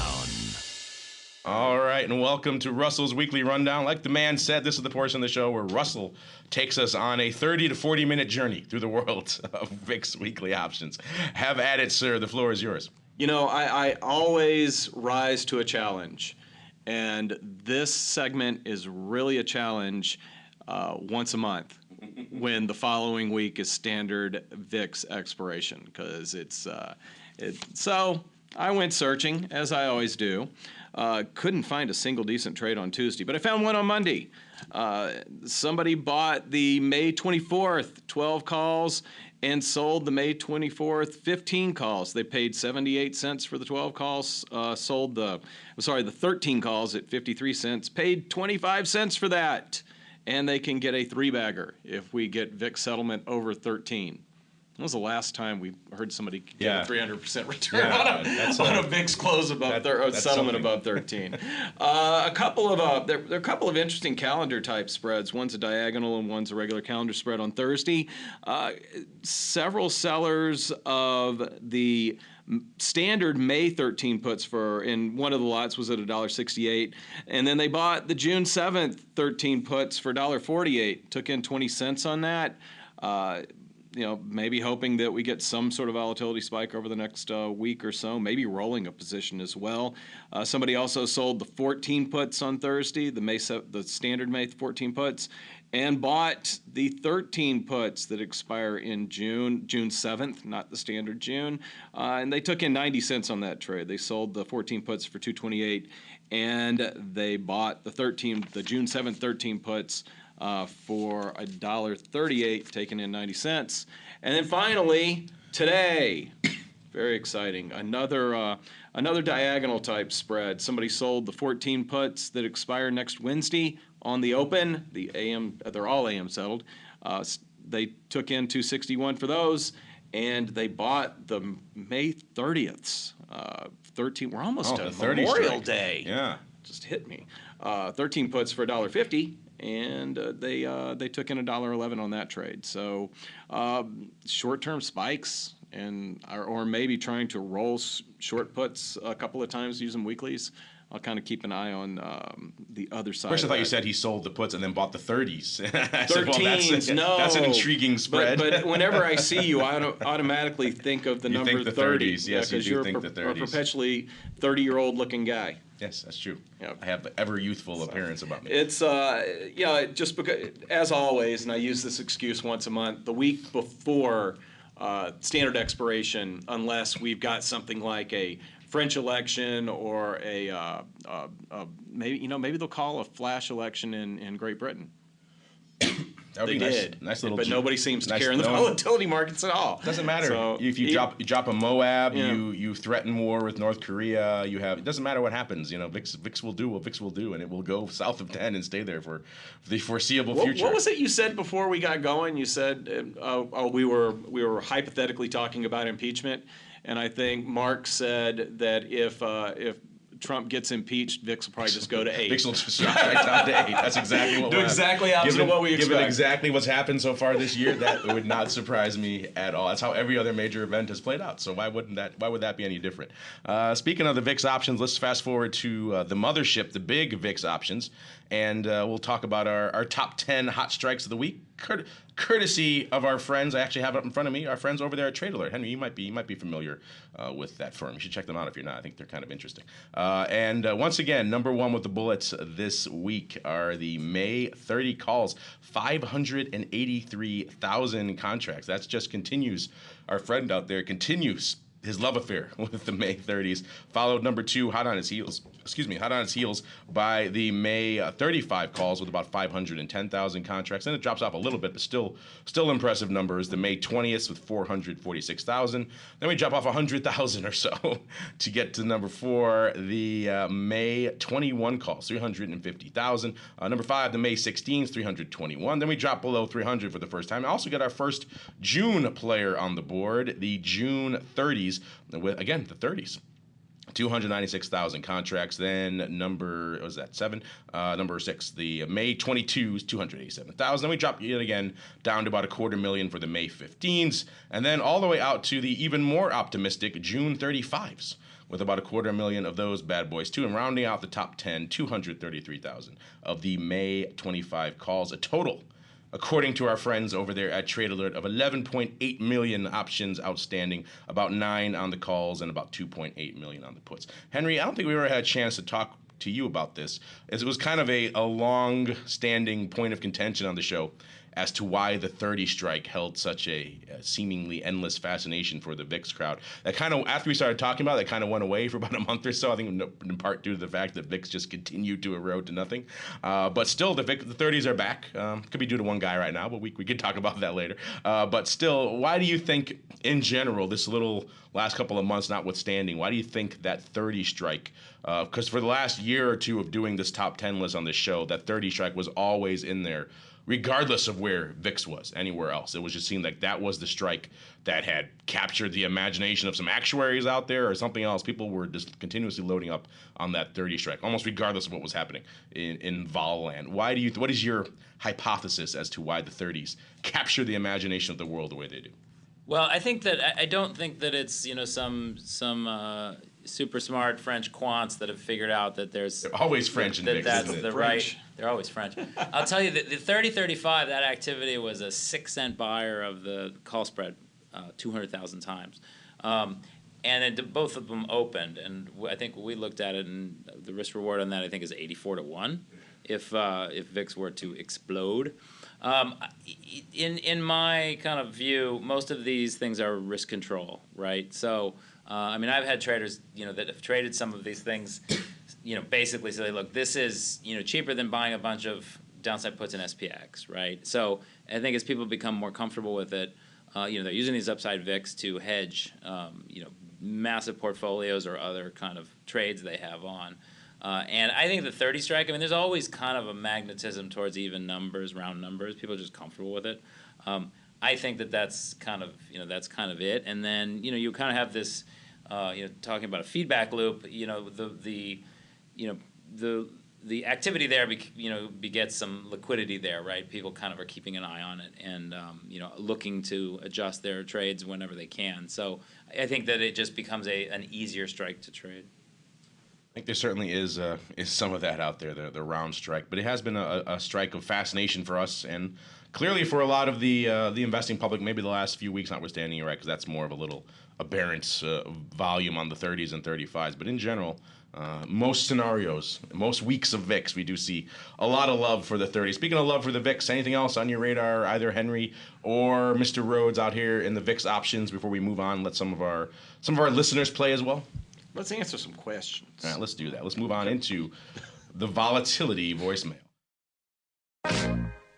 All right, and welcome to Russell's Weekly Rundown. Like the man said, this is the portion of the show where Russell takes us on a 30 to 40-minute journey through the world of VIX weekly options. Have at it, sir. The floor is yours. I always rise to a challenge, and this segment is really a challenge once a month when the following week is standard VIX expiration, because so I went searching, as I always do. Couldn't find a single decent trade on Tuesday, but I found one on Monday. Somebody bought the May 24th 12 calls and sold the May 24th 15 calls. They paid 78 cents for the 12 calls, sold the 13 calls at 53 cents, paid 25 cents for that. And they can get a 3-bagger if we get VIX settlement over 13. When was the last time we heard somebody get a 300% return on a VIX close above settlement above 13? There are a couple of interesting calendar type spreads. One's a diagonal and one's a regular calendar spread on Thursday. Several sellers of the standard May 13 puts in one of the lots was at $1.68, and then they bought the June 7th 13 puts for $1.48. Took in 20 cents on that. Maybe hoping that we get some sort of volatility spike over the next week or so, maybe rolling a position as well. Somebody also sold the 14 puts on Thursday, the standard May 14 puts, and bought the 13 puts that expire in June 7th, not the standard June. And they took in 90 cents on that trade. They sold the 14 puts for $2.28, and they bought the June 7th 13 puts for $1.38, taking in 90 cents. And then finally, today, very exciting, another diagonal type spread. Somebody sold the 14 puts that expire next Wednesday on the open. The AM, they're all AM settled. They took in $2.61 for those, and they bought the May 30th. 13. We're almost to Memorial Day. Yeah, just hit me. 13 puts for $1.50. And they took in $1.11 on that trade. So short-term spikes, or maybe trying to roll short puts a couple of times using weeklies. I'll kind of keep an eye on the other side. First, I thought you said he sold the puts and then bought the 30s. 13s, no. That's an intriguing spread. But whenever I see you, I automatically think of the number 30. Think the 30s, yes, you do you're think the 30s. A perpetually 30-year-old looking guy. Yes, that's true. Yep. I have the ever youthful appearance about me. It's just because, as always, and I use this excuse once a month, the week before standard expiration, unless we've got something like a French election or maybe they'll call a flash election in Great Britain. That would they be did, nice little. But nobody seems to care in the volatility markets at all. Doesn't matter. So if you drop a Moab, yeah. you threaten war with North Korea. It doesn't matter what happens. VIX will do what VIX will do, and it will go south of 10 and stay there for the foreseeable future. What was it you said before we got going? You said we were hypothetically talking about impeachment, and I think Mark said that if Trump gets impeached, VIX will probably just go to 8. VIX will just drop right down to 8. That's exactly what. Do exactly opposite of what we expect. Given exactly what's happened so far this year, that would not surprise me at all. That's how every other major event has played out. So why would that be any different? Speaking of the VIX options, let's fast forward to the mothership, the big VIX options, and we'll talk about our top 10 hot strikes of the week. Courtesy of our friends, I actually have it up in front of me, our friends over there at Trade Alert. Henry, you might be familiar with that firm. You should check them out if you're not. I think they're kind of interesting. And once again, number one with the bullets this week are the May 30 calls, 583,000 contracts. That just continues. Our friend out there continues his love affair with the May 30s, followed number two, hot on its heels by the May 35 calls with about 510,000 contracts. And it drops off a little bit, but still impressive numbers. The May 20th with 446,000. Then we drop off 100,000 or so to get to number four, the May 21 calls, 350,000. Number five, the May 16th, 321. Then we drop below 300 for the first time. I also get our first June player on the board, the June 30s, with, again, the 30s. 296,000 contracts. Then number six, the May 22s, 287,000. Then we drop yet again down to about 250,000 for the May 15s, and then all the way out to the even more optimistic June 35s with about 250,000 of those bad boys too. And rounding out the top 10, 233,000 of the May 25 calls. A total, according to our friends over there at Trade Alert, of 11.8 million options outstanding, about 9 on the calls and about 2.8 million on the puts. Henry, I don't think we ever had a chance to talk to you about this, as it was kind of a long-standing point of contention on the show as to why the 30 strike held such a seemingly endless fascination for the VIX crowd. That kind of, after we started talking about it, that kind of went away for about a month or so, I think in part due to the fact that VIX just continued to erode to nothing. But still, the 30s are back. Could be due to one guy right now, but we could talk about that later. But still, why do you think, in general, this little last couple of months notwithstanding, why do you think that 30 strike, because for the last year or two of doing this top 10 list on this show, that 30 strike was always in there, regardless of where VIX was, anywhere else. It was just seemed like that was the strike that had captured the imagination of some actuaries out there or something else. People were just continuously loading up on that 30 strike, almost regardless of what was happening in vol land. What is your hypothesis as to why the 30s capture the imagination of the world the way they do? Well, I don't think that it's some super smart French quants that have figured out that there's They're always French and VIX, that's isn't it? the right. They're always French. I'll tell you that the 30-35, that activity was a 6-cent buyer of the call spread 200,000 times. And both of them opened, and I think we looked at it, and the risk reward on that I think is 84 to 1 if VIX were to explode. In my kind of view, most of these things are risk control, right? So, I've had traders, that have traded some of these things, basically say, look, this is, cheaper than buying a bunch of downside puts in SPX, right? So I think as people become more comfortable with it, they're using these upside VIX to hedge, massive portfolios or other kind of trades they have on. And I think the 30 strike, there's always kind of a magnetism towards even numbers, round numbers. People are just comfortable with it. I think that's kind of, it. And then, you kind of have this, talking about a feedback loop, the activity there, begets some liquidity there, right? People kind of are keeping an eye on it and, looking to adjust their trades whenever they can. So I think that it just becomes an easier strike to trade. I think there certainly is some of that out there, the round strike, but it has been a strike of fascination for us, and clearly for a lot of the investing public. Maybe the last few weeks, notwithstanding, you're right, because that's more of a little aberrant volume on the 30s and 35s. But in general, most scenarios, most weeks of VIX, we do see a lot of love for the 30s. Speaking of love for the VIX, anything else on your radar, either Henry or Mr. Rhodes out here in the VIX options before we move on? Let some of our listeners play as well. Let's answer some questions. All right, let's do that. Let's move on into the volatility voicemail.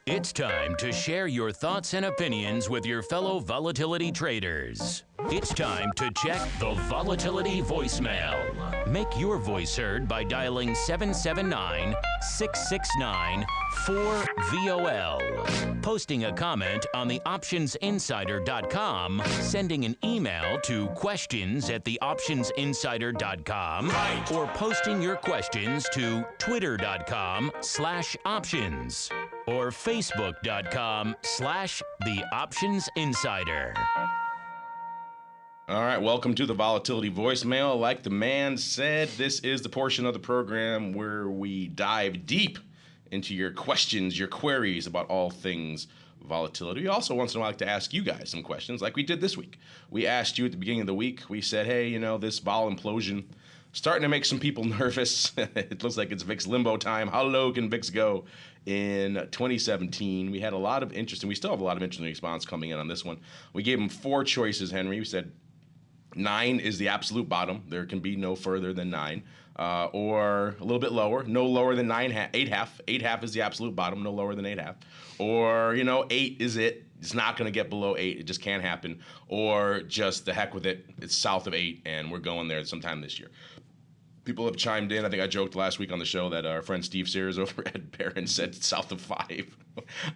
It's time to share your thoughts and opinions with your fellow volatility traders. It's time to check the volatility voicemail. Make your voice heard by dialing 779-669-4VOL. Posting a comment on the optionsinsider.com, sending an email to questions@theoptionsinsider.com, or posting your questions to twitter.com/options or facebook.com/theoptionsinsider. All right, welcome to the Volatility Voicemail. Like the man said, this is the portion of the program where we dive deep into your questions, your queries about all things volatility. We also once in a while like to ask you guys some questions like we did this week. We asked you at the beginning of the week, we said, hey, this vol implosion starting to make some people nervous. It looks like it's VIX limbo time. How low can VIX go in 2017? We had a lot of interest, and we still have a lot of interesting response coming in on this one. We gave them 4 choices, Henry. We said 9 is the absolute bottom. There can be no further than 9. Or a little bit lower, no lower than 8.5. 8.5 is the absolute bottom, no lower than 8.5. Or, 8 is it. It's not going to get below 8. It just can't happen. Or just the heck with it. It's south of 8, and we're going there sometime this year. People have chimed in. I think I joked last week on the show that our friend Steve Sears over at Barron said south of 5.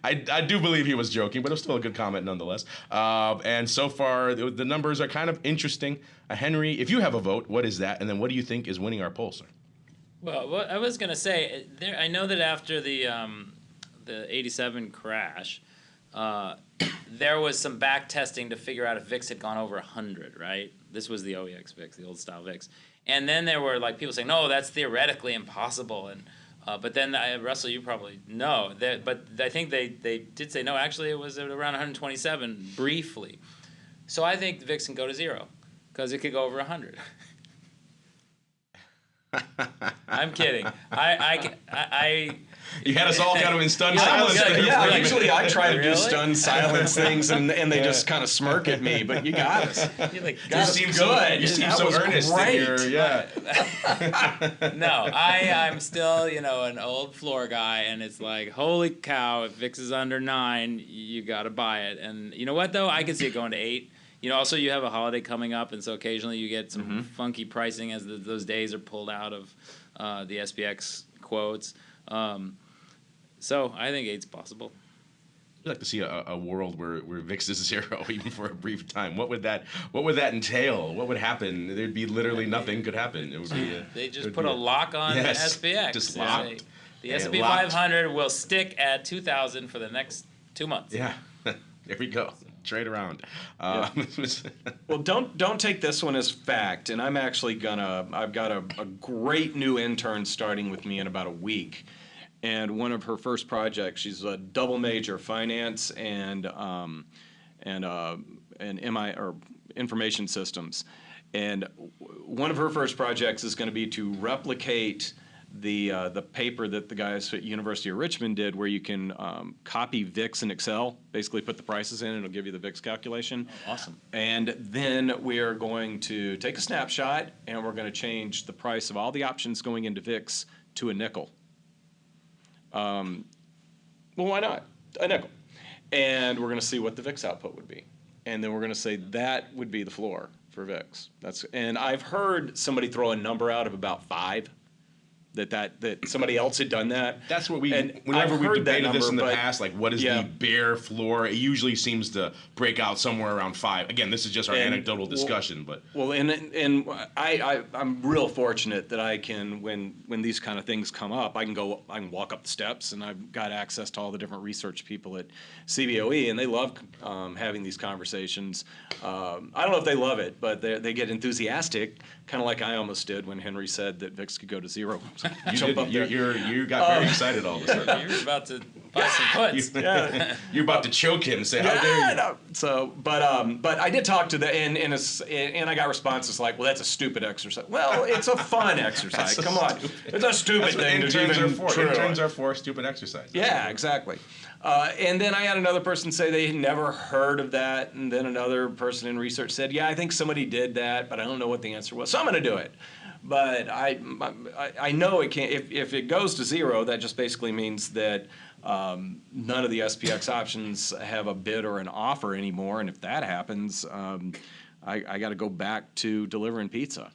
I do believe he was joking, but it was still a good comment nonetheless. And so far, the numbers are kind of interesting. Henry, if you have a vote, what is that? And then what do you think is winning our poll, sir? Well, what I was going to say, I know that after the 87 crash, there was some back testing to figure out if VIX had gone over 100, right? This was the OEX VIX, the old style VIX. And then there were people saying, no, that's theoretically impossible. And but then, Russell, you probably know. But I think they did say, no, actually it was around 127 briefly. So I think the VIX can go to 0 because it could go over 100. I'm kidding. You had us all kind of in stunned silence. Yeah, usually I try to do stunned silence things, and they just kind of smirk at me. But you got us. You seem good. You seem so earnest. Yeah. No, I'm still, an old floor guy, and it's like, holy cow! If VIX is under 9, you got to buy it. And you know what though? I can see it going to 8. Also you have a holiday coming up, and so occasionally you get some funky pricing as those days are pulled out of the SPX quotes. So I think 8's possible. I'd like to see a world where VIX is 0 even for a brief time. What would that entail? What would happen? There'd be literally nothing could happen. It would be they just put a lock on the SPX. Just locked. The S&P 500 will stick at 2,000 for the next 2 months. Yeah, there we go. Trade around. Well, don't take this one as fact. And I'm actually I've got a great new intern starting with me in about a week. And one of her first projects, she's a double major, finance and information systems. And one of her first projects is going to be to replicate the paper that the guys at University of Richmond did, where you can copy VIX in Excel, basically put the prices in, and it'll give you the VIX calculation. Oh, awesome. And then we are going to take a snapshot, and we're going to change the price of all the options going into VIX to a nickel. Well, why not? A nickel. And we're going to see what the VIX output would be. And then we're going to say that would be the floor for VIX. And I've heard somebody throw a number out of about 5. That somebody else had done that. That's what whenever we've debated this in the but, past, like what is the bare floor? It usually seems to break out somewhere around 5. Again, this is just our anecdotal discussion, but I'm real fortunate that I can, when these kind of things come up, I can walk up the steps, and I've got access to all the different research people at CBOE, and they love having these conversations. I don't know if they love it, but they get enthusiastic, kind of like I almost did when Henry said that VIX could go to 0. You got very excited all of a sudden. You're about to buy some puts. You're about to choke him and say, "How dare you?" No. So, but I did talk to and I got responses like, "Well, that's a stupid exercise." Well, it's a fun exercise. Come on, it's a stupid thing. Interns are for stupid exercise. Yeah, exactly. And then I had another person say they had never heard of that, and then another person in research said, "Yeah, I think somebody did that, but I don't know what the answer was, so I'm going to do it." But I know it can't. If it goes to 0, that just basically means that none of the SPX options have a bid or an offer anymore. And if that happens, I got to go back to delivering pizza.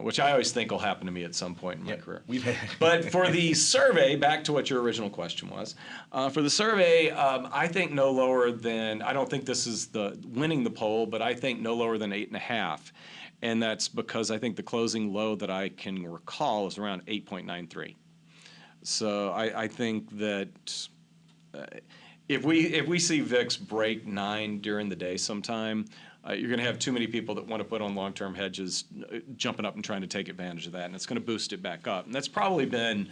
Which I always think will happen to me at some point in my career. But for the survey, back to what your original question was, for the survey, I think no lower than, I don't think this is the winning the poll, but I think no lower than 8.5. And that's because I think the closing low that I can recall is around 8.93. So I think that if we see VIX break 9 during the day sometime, you're going to have too many people that want to put on long-term hedges jumping up and trying to take advantage of that, and it's going to boost it back up. And that's probably been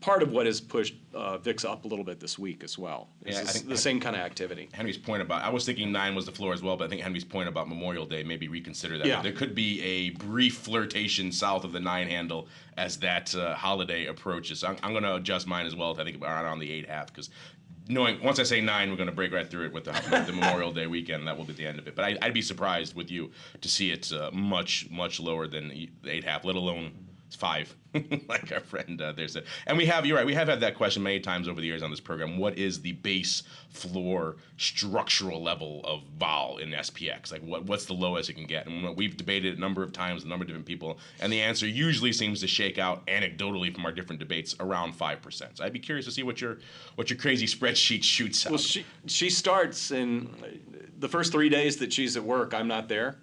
part of what has pushed VIX up a little bit this week as well. I think the same kind of activity. Henry's point about, I was thinking 9 was the floor as well, but I think Henry's point about Memorial Day, maybe reconsider that. Yeah. There could be a brief flirtation south of the 9 handle as that holiday approaches. So I'm going to adjust mine as well. I think around the 8.5, because once I say 9, we're going to break right through it with the Memorial Day weekend. That will be the end of it. But I'd be surprised with you to see it much lower than the 8.5, let alone 5, like our friend there said. And you're right, we have had that question many times over the years on this program. What is the base floor structural level of vol in SPX? Like what's the lowest it can get? And we've debated it a number of times with a number of different people, and the answer usually seems to shake out anecdotally from our different debates around 5%. So I'd be curious to see what your crazy spreadsheet shoots out. Well, she starts in the first 3 days that she's at work, I'm not there.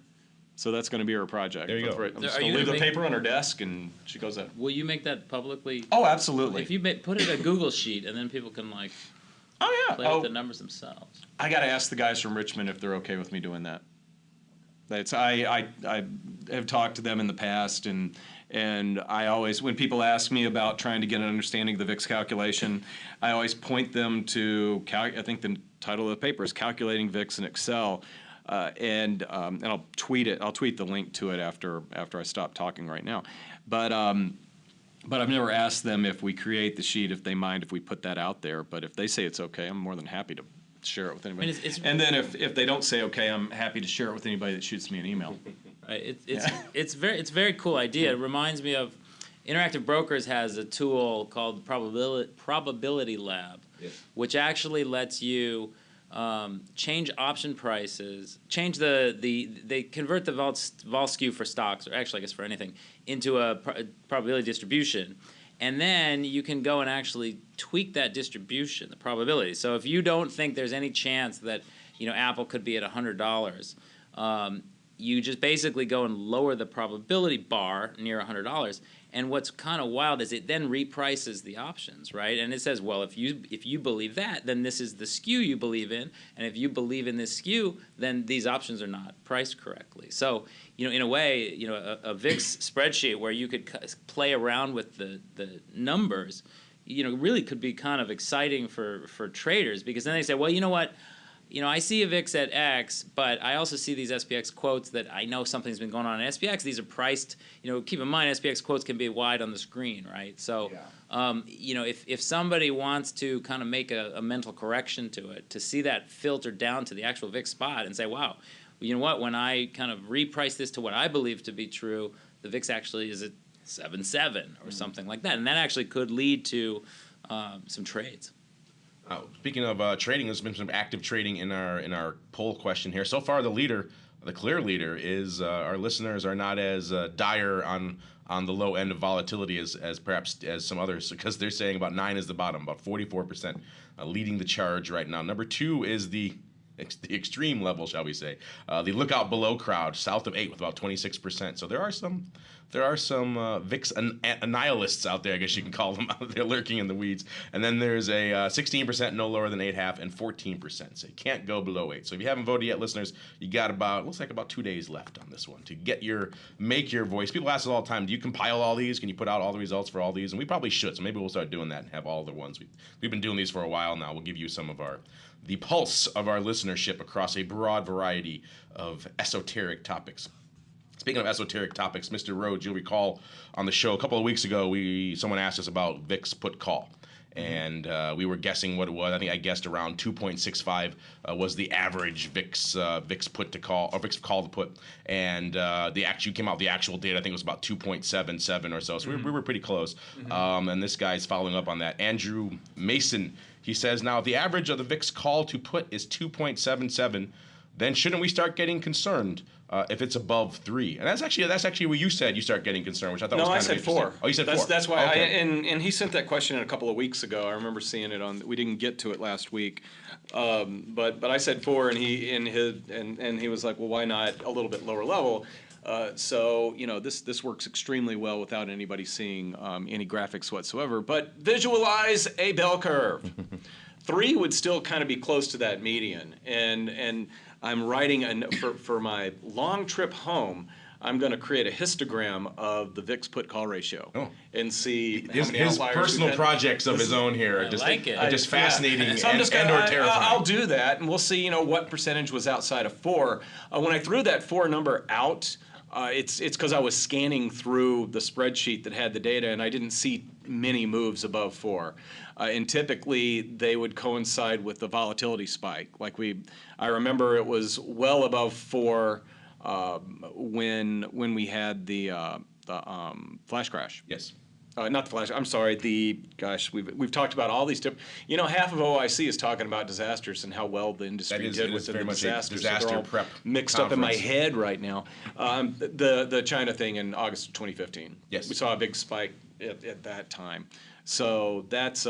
So that's going to be her project. There you go. I'm just going to leave the paper on her desk, and she goes in. Will you make that publicly? Oh, absolutely. If you put it in a Google sheet, and then people can play with the numbers themselves. I got to ask the guys from Richmond if they're okay with me doing that. I have talked to them in the past, and I always, when people ask me about trying to get an understanding of the VIX calculation, I always point them to, I think the title of the paper is Calculating VIX in Excel. And I'll tweet it. I'll tweet the link to it after I stop talking right now. But I've never asked them if we create the sheet, if they mind if we put that out there. But if they say it's okay, I'm more than happy to share it with anybody. And then if they don't say okay, I'm happy to share it with anybody that shoots me an email. Right. It's a very cool idea. It reminds me of Interactive Brokers has a tool called Probability Lab, which actually lets you change option prices, they convert the vol skew for stocks, or actually I guess for anything, into a probability distribution. And then you can go and actually tweak that distribution, the probability. So if you don't think there's any chance that Apple could be at $100, you just basically go and lower the probability bar near $100, And what's kind of wild is it then reprices the options, right? And it says, well, if you believe that, then this is the skew you believe in, and if you believe in this skew, then these options are not priced correctly. So, in a way, a VIX spreadsheet where you could play around with the numbers, really could be kind of exciting for traders, because then they say, well, you know what? I see a VIX at X, but I also see these SPX quotes that I know something's been going on in SPX. These are priced, keep in mind SPX quotes can be wide on the screen, right? So, if somebody wants to kind of make a mental correction to it, to see that filter down to the actual VIX spot and say, wow, you know what, when I kind of reprice this to what I believe to be true, the VIX actually is at 7.7 or something like that. And that actually could lead to some trades. Speaking of trading, there's been some active trading in our poll question here. So far, the clear leader is our listeners are not as dire on the low end of volatility as perhaps as some others, because they're saying about 9 is the bottom, about 44% leading the charge right now. Number 2 is the extreme level, shall we say, the lookout below crowd, south of 8 with about 26%. So there are some VIX nihilists out there, I guess you can call them, out there lurking in the weeds. And then there's a 16% no lower than 8.5 and 14%. So you can't go below 8. So if you haven't voted yet, listeners, you got looks like about 2 days left on this one to make your voice. People ask us all the time, do you compile all these? Can you put out all the results for all these? And we probably should. So maybe we'll start doing that and have all the ones. We've been doing these for a while now. We'll give you some of the pulse of our listenership across a broad variety of esoteric topics. Speaking of esoteric topics, Mr. Rhodes, you'll recall on the show a couple of weeks ago, someone asked us about VIX put call. And we were guessing what it was. I think I guessed around 2.65 was the average VIX put to call, or VIX call to put. And you came out with the actual data. I think it was about 2.77 or so. So we were pretty close. And this guy's following up on that. Andrew Mason, he says, now if the average of the VIX call to put is 2.77, then shouldn't we start getting concerned if it's above 3? And that's actually what you said. You start getting concerned, which I thought was kind of interesting. No, I said 4. Oh, you said 4. That's why. Okay. And he sent that question in a couple of weeks ago. I remember seeing it on. We didn't get to it last week, but I said 4, and he was like, well, why not a little bit lower level? So this works extremely well without anybody seeing any graphics whatsoever. But visualize a bell curve. 3 would still kind of be close to that median, and I'm writing for my long trip home. I'm going to create a histogram of the VIX put call ratio and see how many his outliers personal projects of his own here. Just fascinating So and terrifying. I'll do that, and we'll see. What percentage was outside of 4. When I threw that 4 number out, it's because I was scanning through the spreadsheet that had the data, and I didn't see many moves above 4. And typically they would coincide with the volatility spike. I remember it was well above 4 when we had the flash crash. Yes. Not the flash. I'm sorry. We've talked about all these different. Half of OIC is talking about disasters and how well the industry did with the disasters. Disaster so prep mixed conference. up in my head right now. The China thing in August of 2015. Yes. We saw a big spike at that time. So that's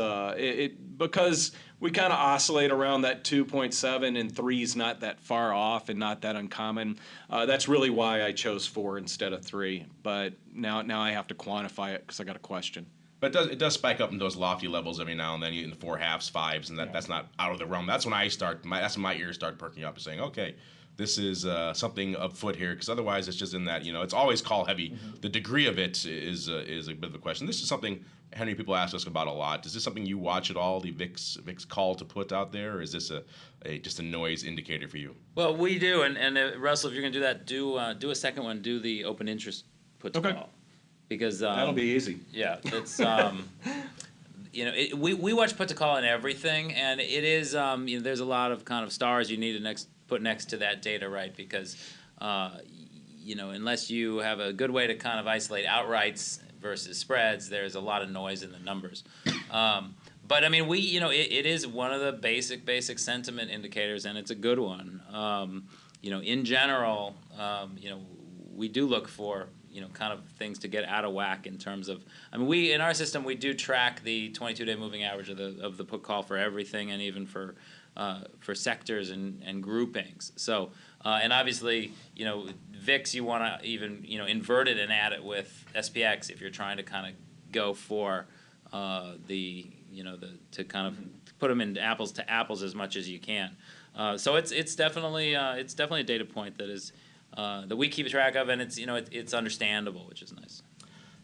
because we kind of oscillate around that 2.7, and 3's not that far off and not that uncommon. That's really why I chose 4 instead of 3. But now I have to quantify it because I got a question. But it does spike up in those lofty levels every now and then, in the 4.5s, 5s, and that's not out of the realm. That's when that's when my ears start perking up and saying, okay, this is something afoot here, because otherwise it's just in that, it's always call heavy. Mm-hmm. The degree of it is a bit of a question. This is something, Henry, people ask us about a lot. Is this something you watch at all, the VIX call to put out there, or is this just a noise indicator for you? Well, we do, and Russell, if you're going to do that, do a second one, do the open interest put to call. Because that'll be easy. Yeah, it's we watch put to call in everything, and it is there's a lot of kind of stars you need to put next to that data, right? Because unless you have a good way to kind of isolate outrights versus spreads, there's a lot of noise in the numbers. But I mean, it is one of the basic sentiment indicators, and it's a good one. In general, we do look for kind of things to get out of whack in terms of. I mean, in our system we do track the 22-day moving average of the put call for everything, and even for for sectors and groupings. So and obviously, VIX you want to even invert it and add it with SPX if you're trying to kind of go for to kind of put them in apples to apples as much as you can. So it's definitely a data point that is that we keep track of, and it's understandable, which is nice.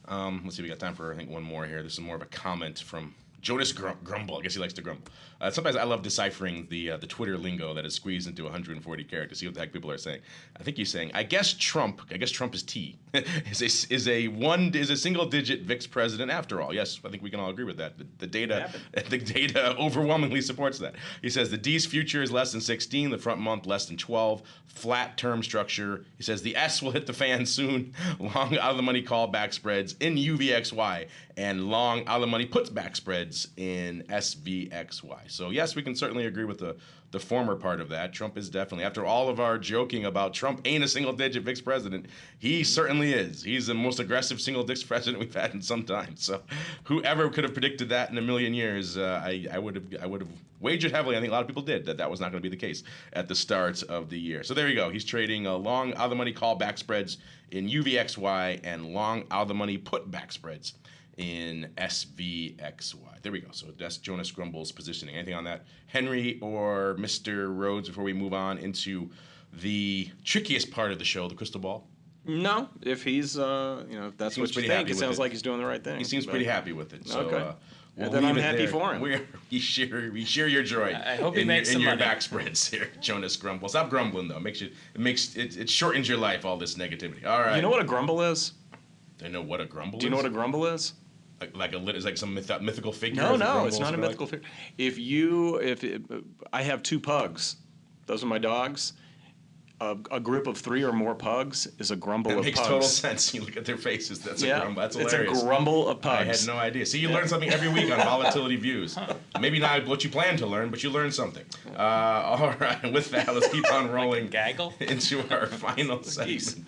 Let's see, we got time for I think one more here. This is more of a comment from Jonas Grumble. I guess he likes to grumble. Sometimes I love deciphering the Twitter lingo that is squeezed into 140 characters. See what the heck people are saying. I think he's saying, I guess Trump is T. is a single digit VIX president after all. Yes, I think we can all agree with that. The data overwhelmingly supports that. He says the D's future is less than 16, the front month less than 12, flat term structure. He says the S will hit the fan soon. Long out of the money call back spreads in UVXY and long out of the money puts back spreads in SVXY. So yes, we can certainly agree with the former part of that. Trump is definitely, after all of our joking about Trump ain't a single-digit VIX president, he certainly is. He's the most aggressive single-digit president we've had in some time. So whoever could have predicted that in a million years, I would have wagered heavily. I think a lot of people did that was not going to be the case at the start of the year. So there you go. He's trading long out-of-the-money call back spreads in UVXY and long out-of-the-money put back spreads in SVXY. There we go. So that's Jonas Grumble's positioning. Anything on that, Henry or Mr. Rhodes, before we move on into the trickiest part of the show, the crystal ball? No, if he's, if that's what you think, it sounds like he's doing the right thing. He seems pretty happy with it. So, okay. Then I'm happy for him. We share your joy. I hope he makes some in your money. back spreads here, Jonas Grumble. Stop grumbling though. It shortens your life. All this negativity. All right. You know what a grumble is? I know what a grumble is. Do you know what a grumble is? Like some mythical figure? No, it's not a mythical figure. I have 2 pugs, those are my dogs. A group of 3 or more pugs is a grumble of pugs. That makes total sense. You look at their faces. That's a grumble. That's hilarious. It's a grumble of pugs. I had no idea. See, you learn something every week on Volatility Views. Maybe not what you plan to learn, but you learn something. All right. With that, let's keep on rolling gaggle into our final segment.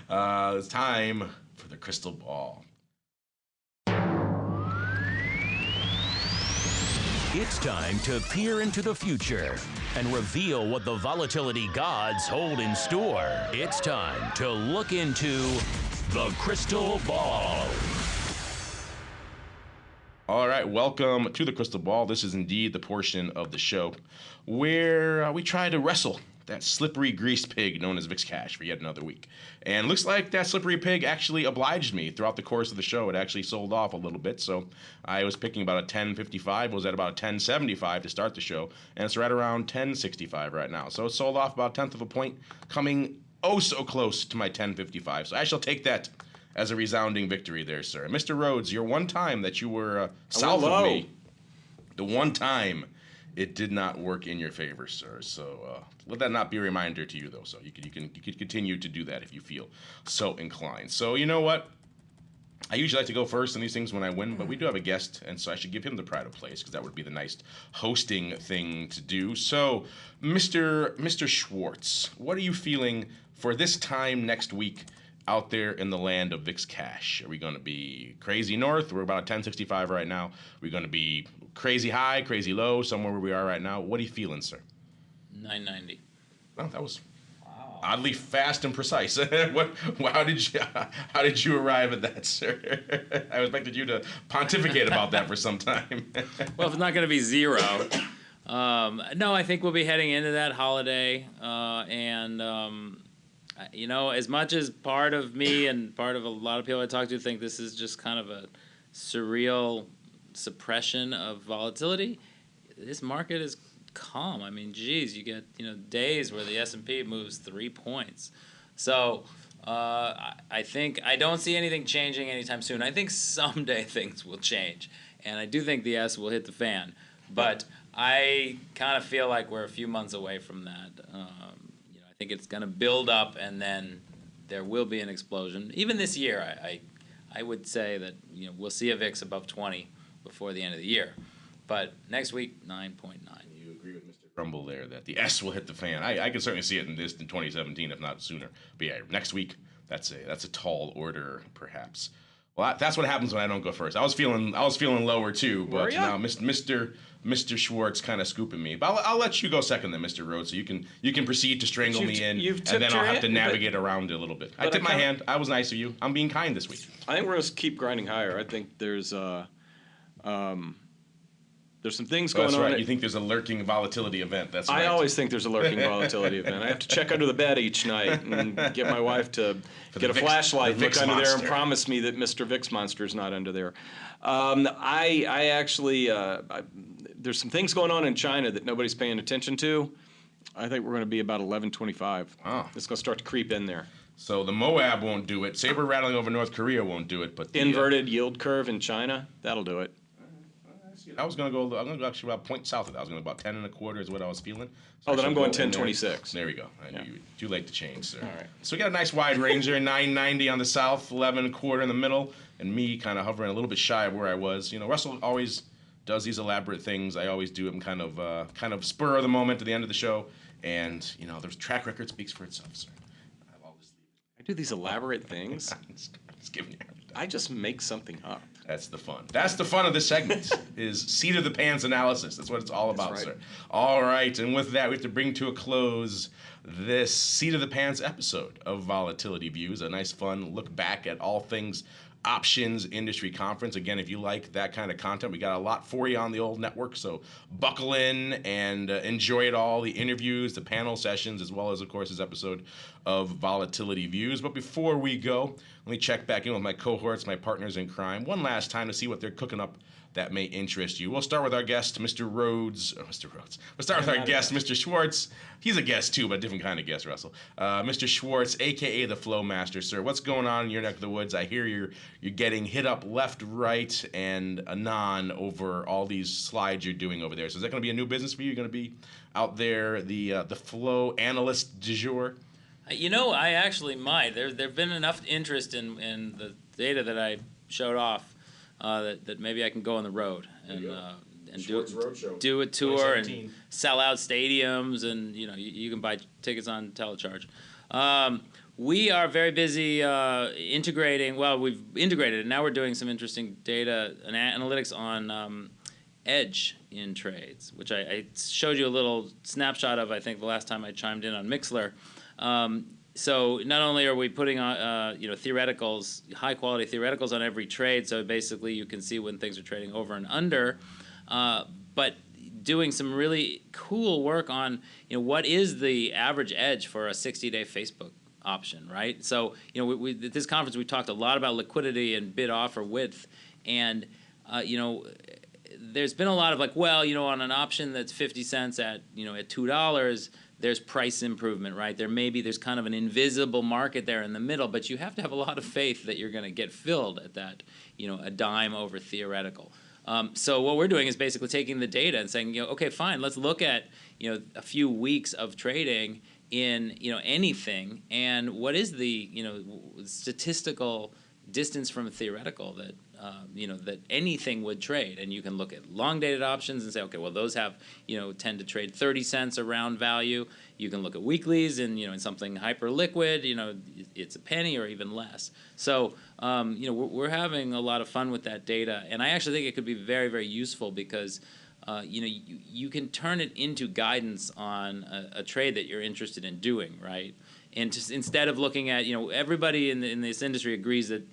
It's time for the crystal ball. It's time to peer into the future and reveal what the volatility gods hold in store. It's time to look into the crystal ball. All right, welcome to the crystal ball. This is indeed the portion of the show where we try to wrestle that slippery greased pig known as VIX Cash for yet another week. And looks like that slippery pig actually obliged me throughout the course of the show. It actually sold off a little bit, so I was picking about a 10.55, was at about a 10.75 to start the show, and it's right around 10.65 right now. So it sold off about a tenth of a point, coming oh so close to my 10.55. So I shall take that as a resounding victory there, sir. Mr. Rhodes, your one time that you were south of me, the one time it did not work in your favor, sir. So let that not be a reminder to you, though. So you could continue to do that if you feel so inclined. So you know what? I usually like to go first in these things when I win, but we do have a guest, and so I should give him the pride of place because that would be the nice hosting thing to do. So, Mr. Schwartz, what are you feeling for this time next week out there in the land of VIX Cash? Are we going to be crazy north? We're about 10.65 right now. Are we going to be crazy high, crazy low, somewhere where we are right now? What are you feeling, sir? 990. Well, that was oddly fast and precise. How did you arrive at that, sir? I expected you to pontificate about that for some time. Well, if it's not going to be 0, no, I think we'll be heading into that holiday, as much as part of me and part of a lot of people I talk to think this is just kind of a surreal suppression of volatility, this market is calm. I mean, geez, you get days where the S&P moves 3 points. So I think I don't see anything changing anytime soon. I think someday things will change, and I do think the S will hit the fan. But I kind of feel like we're a few months away from that. I think it's going to build up, and then there will be an explosion. Even this year, I would say that we'll see a VIX above 20 before the end of the year. But next week, 9.9. You agree with Mr. Grumble there that the S will hit the fan. I can certainly see it in 2017, if not sooner. But yeah, next week, that's a tall order, perhaps. Well, that's what happens when I don't go first. I was feeling lower too, but now Mr. Schwartz kind of scooping me. But I'll let you go second then, Mr. Rhodes, so you can proceed to strangle me in, and then I'll have to navigate around it a little bit. I tipped my hand. I was nice of you. I'm being kind this week. I think we're going to keep grinding higher. I think there's some things going on. Right. You think there's a lurking volatility event. That's right. I always think there's a lurking volatility event. I have to check under the bed each night and get my wife to get a flashlight and look under there and promise me that Mr. Vix Monster is not under there. I actually, there's some things going on in China that nobody's paying attention to. I think we're going to be about 11.25. Oh. It's going to start to creep in there. So the Moab won't do it. Saber rattling over North Korea won't do it. But the inverted yield curve in China, that'll do it. I'm going to go actually about a point south of that. I was going to about 10 1/4 is what I was feeling. So then I'm going 10.26. There we go. I knew you. Too late to change, sir. All right. So we got a nice wide range there, 990 on the south, 11 1/4 in the middle, and me kind of hovering a little bit shy of where I was. Russell always does these elaborate things. I always do them kind of spur of the moment at the end of the show, and their track record speaks for itself, sir. I do these elaborate things. Just giving you. I just make something up. That's the fun. That's the fun of this segment, is seat of the pants analysis. That's what it's all about, sir. All right, and with that, we have to bring to a close this seat of the pants episode of Volatility Views, a nice fun look back at all things options industry conference. Again, if you like that kind of content, we got a lot for you on the old network, so buckle in and enjoy it all, the interviews, the panel sessions, as well as, of course, this episode of Volatility Views. But before we go, let me check back in with my cohorts, my partners in crime, one last time to see what they're cooking up that may interest you. We'll start with our guest, Mr. Rhodes. We'll start with our guest, Mr. Schwartz. He's a guest too, but a different kind of guest, Russell. Mr. Schwartz, a.k.a. the Flow Master, sir. What's going on in your neck of the woods? I hear you're getting hit up left, right, and anon over all these slides you're doing over there. So is that going to be a new business for you? You're going to be out there, the Flow analyst du jour? I actually might. There've been enough interest in the data that I showed off that maybe I can go on the road and do a tour and sell out stadiums, and you can buy tickets on telecharge. We are very busy integrating. Well, we've integrated, and now we're doing some interesting data and analytics on edge in trades, which I showed you a little snapshot of, I think, the last time I chimed in on Mixler. So not only are we putting theoreticals, high quality theoreticals on every trade, so basically you can see when things are trading over and under, but doing some really cool work on what is the average edge for a 60-day Facebook option, right? So at this conference we talked a lot about liquidity and bid offer width, and there's been a lot of on an option that's 50 cents at $2. There's price improvement, right? There's kind of an invisible market there in the middle, but you have to have a lot of faith that you're going to get filled at that, a dime over theoretical. So what we're doing is basically taking the data and saying, okay, fine, let's look at, a few weeks of trading in, anything, and what is the, statistical distance from theoretical that that anything would trade. And you can look at long-dated options and say, okay, well, those have, tend to trade 30 cents around value. You can look at weeklies and, in something hyper-liquid, it's a penny or even less. So, we're having a lot of fun with that data. And I actually think it could be very, very useful because, you can turn it into guidance on a trade that you're interested in doing, right? And just instead of looking at, everybody in this industry agrees that,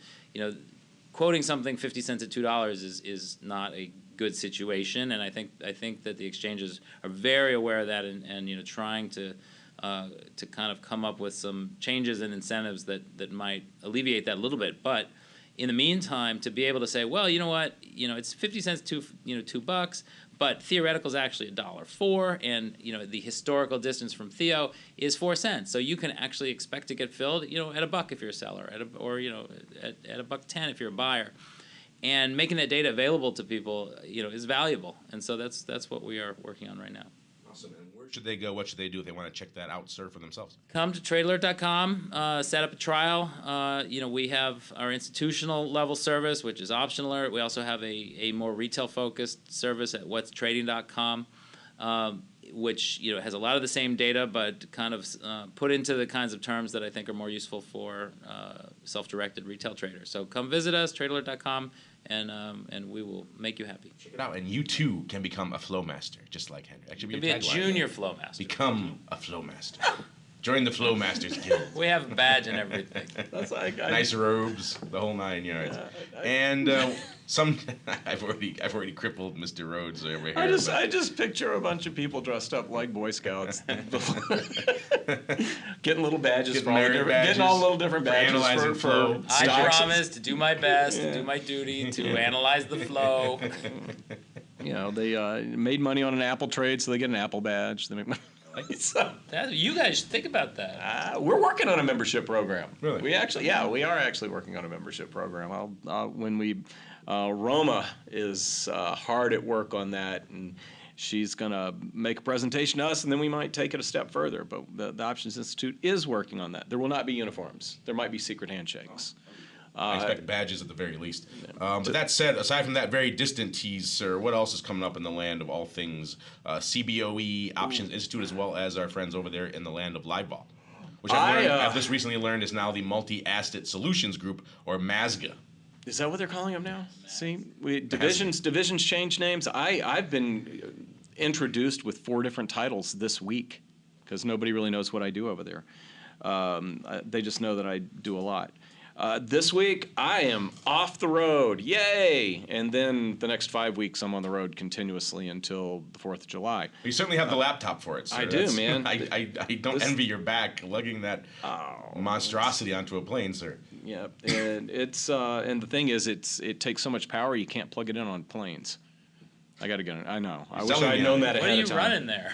quoting something 50 cents at $2 is not a good situation, and I think that the exchanges are very aware of that, and trying to kind of come up with some changes and incentives that might alleviate that a little bit. But in the meantime, to be able to say, well, it's 50 cents to $2, but theoretical is actually $1.04, and the historical distance from Theo is 4 cents. So you can actually expect to get filled, at $1 if you're a seller, at $1.10 if you're a buyer, and making that data available to people, is valuable. And so that's what we are working on right now. Awesome. And where should they go? What should they do if they want to check that out, sir, for themselves? Come to TradeAlert.com, set up a trial. We have our institutional level service, which is Option Alert. We also have a more retail-focused service at whatstrading.com. which has a lot of the same data, but kind of put into the kinds of terms that I think are more useful for self-directed retail traders. So come visit us, tradealert.com, and we will make you happy. Check it out, and you too can become a flow master, just like Henry. That should be a junior flow master. Become a flow master. Join the Flow Masters Guild. We have a badge and everything. That's like nice robes, the whole 9 yards. And I've already crippled Mr. Rhodes over here. I just picture a bunch of people dressed up like Boy Scouts, getting little badges, getting all little different badges for I promise to do my best, to do my duty, to analyze the flow. They made money on an Apple trade, so they get an Apple badge. They make money. You guys should think about that. We're working on a membership program. Really? We are actually working on a membership program. Roma is hard at work on that, and she's going to make a presentation to us, and then we might take it a step further. But the Options Institute is working on that. There will not be uniforms. There might be secret handshakes. I expect badges at the very least. But that said, aside from that very distant tease, sir, what else is coming up in the land of all things CBOE, Options Institute, as well as our friends over there in the land of live vol, which I've just recently learned is now the Multi-Asset Solutions Group, or MASGA. Is that what they're calling them now? See, divisions change names. I've been introduced with 4 different titles this week because nobody really knows what I do over there. They just know that I do a lot. This week, I am off the road. Yay! And then the next 5 weeks, I'm on the road continuously until the 4th of July. You certainly have the laptop for it, sir. I do, man. I don't envy your back lugging that monstrosity onto a plane, sir. Yeah, and and the thing is, it takes so much power, you can't plug it in on planes. I got to get it. I know. I wish I'd known that ahead of time. What are you running there?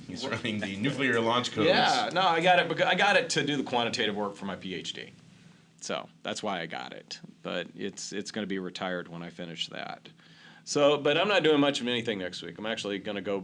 He's running the nuclear launch codes. Yeah, no, I got it to do the quantitative work for my PhD. So that's why I got it. But it's going to be retired when I finish that. So, but I'm not doing much of anything next week. I'm actually going to go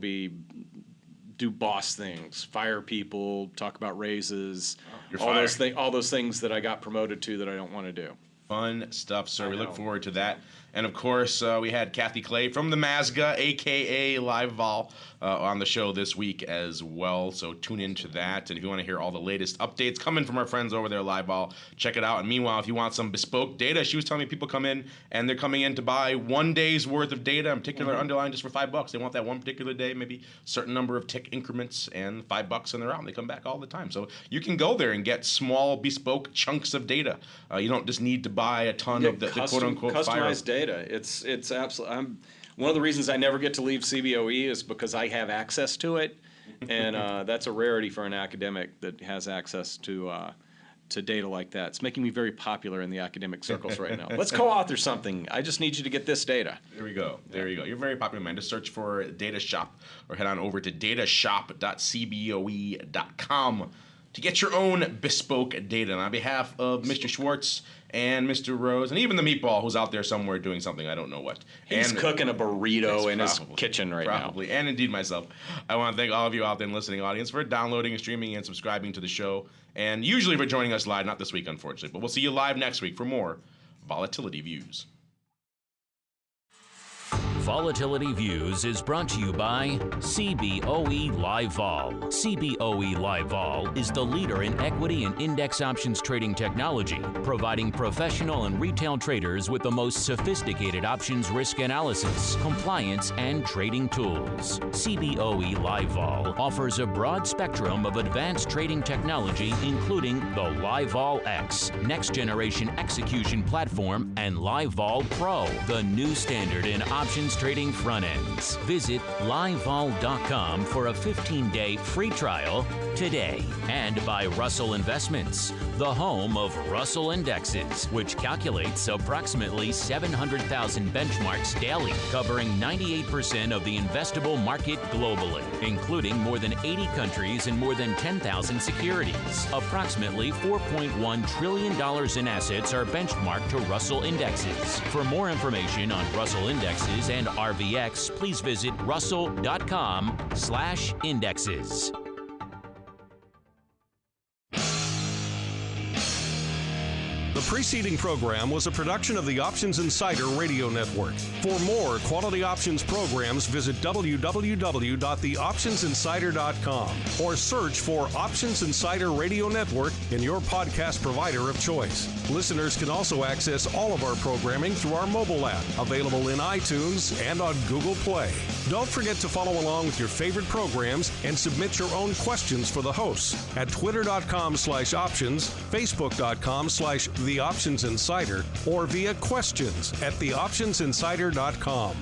do boss things, fire people, talk about raises, all those things that I got promoted to that I don't want to do. Fun stuff, sir. We look forward to that. And, of course, we had Kathy Clay from the MASGA, a.k.a. Live Vol, on the show this week as well. So tune into that. And if you want to hear all the latest updates coming from our friends over there, Live Vol, check it out. And meanwhile, if you want some bespoke data, she was telling me people come in and they're coming in to buy 1 day's worth of data, in particular underlying just for $5. They want that one particular day, maybe a certain number of tick increments, and $5 and they're out. And they come back all the time. So you can go there and get small, bespoke chunks of data. You don't just need to buy a ton of the quote-unquote customized data. It's absolutely. One of the reasons I never get to leave CBOE is because I have access to it, and that's a rarity for an academic that has access to data like that. It's making me very popular in the academic circles right now. Let's co-author something. I just need you to get this data. There we go. There you go. You're very popular, man. Just search for Data Shop or head on over to datashop.cboe.com to get your own bespoke data. And on behalf of Mr. Schwartz and Mr. Rose, and even the meatball who's out there somewhere doing something, I don't know what. He's cooking a burrito in his kitchen right now. Probably, and indeed myself. I want to thank all of you out there in the listening audience for downloading and streaming and subscribing to the show, and usually for joining us live, not this week, unfortunately, but we'll see you live next week for more Volatility Views. Volatility Views is brought to you by CBOE Live Vol. CBOE Live Vol is the leader in equity and index options trading technology, providing professional and retail traders with the most sophisticated options risk analysis, compliance, and trading tools. CBOE Live Vol offers a broad spectrum of advanced trading technology, including the Live Vol X, next generation execution platform, and Live Vol Pro, the new standard in options trading front ends. Visit livevol.com for a 15-day free trial today. And by Russell Investments, the home of Russell Indexes, which calculates approximately 700,000 benchmarks daily, covering 98% of the investable market globally, including more than 80 countries and more than 10,000 securities. Approximately $4.1 trillion in assets are benchmarked to Russell Indexes. For more information on Russell Indexes and RVX, please visit russell.com/indexes. The preceding program was a production of the Options Insider Radio Network. For more quality options programs, visit www.theoptionsinsider.com or search for Options Insider Radio Network in your podcast provider of choice. Listeners can also access all of our programming through our mobile app, available in iTunes and on Google Play. Don't forget to follow along with your favorite programs and submit your own questions for the hosts at twitter.com/options, facebook.com/theoptionsinsider, or via questions at theoptionsinsider.com.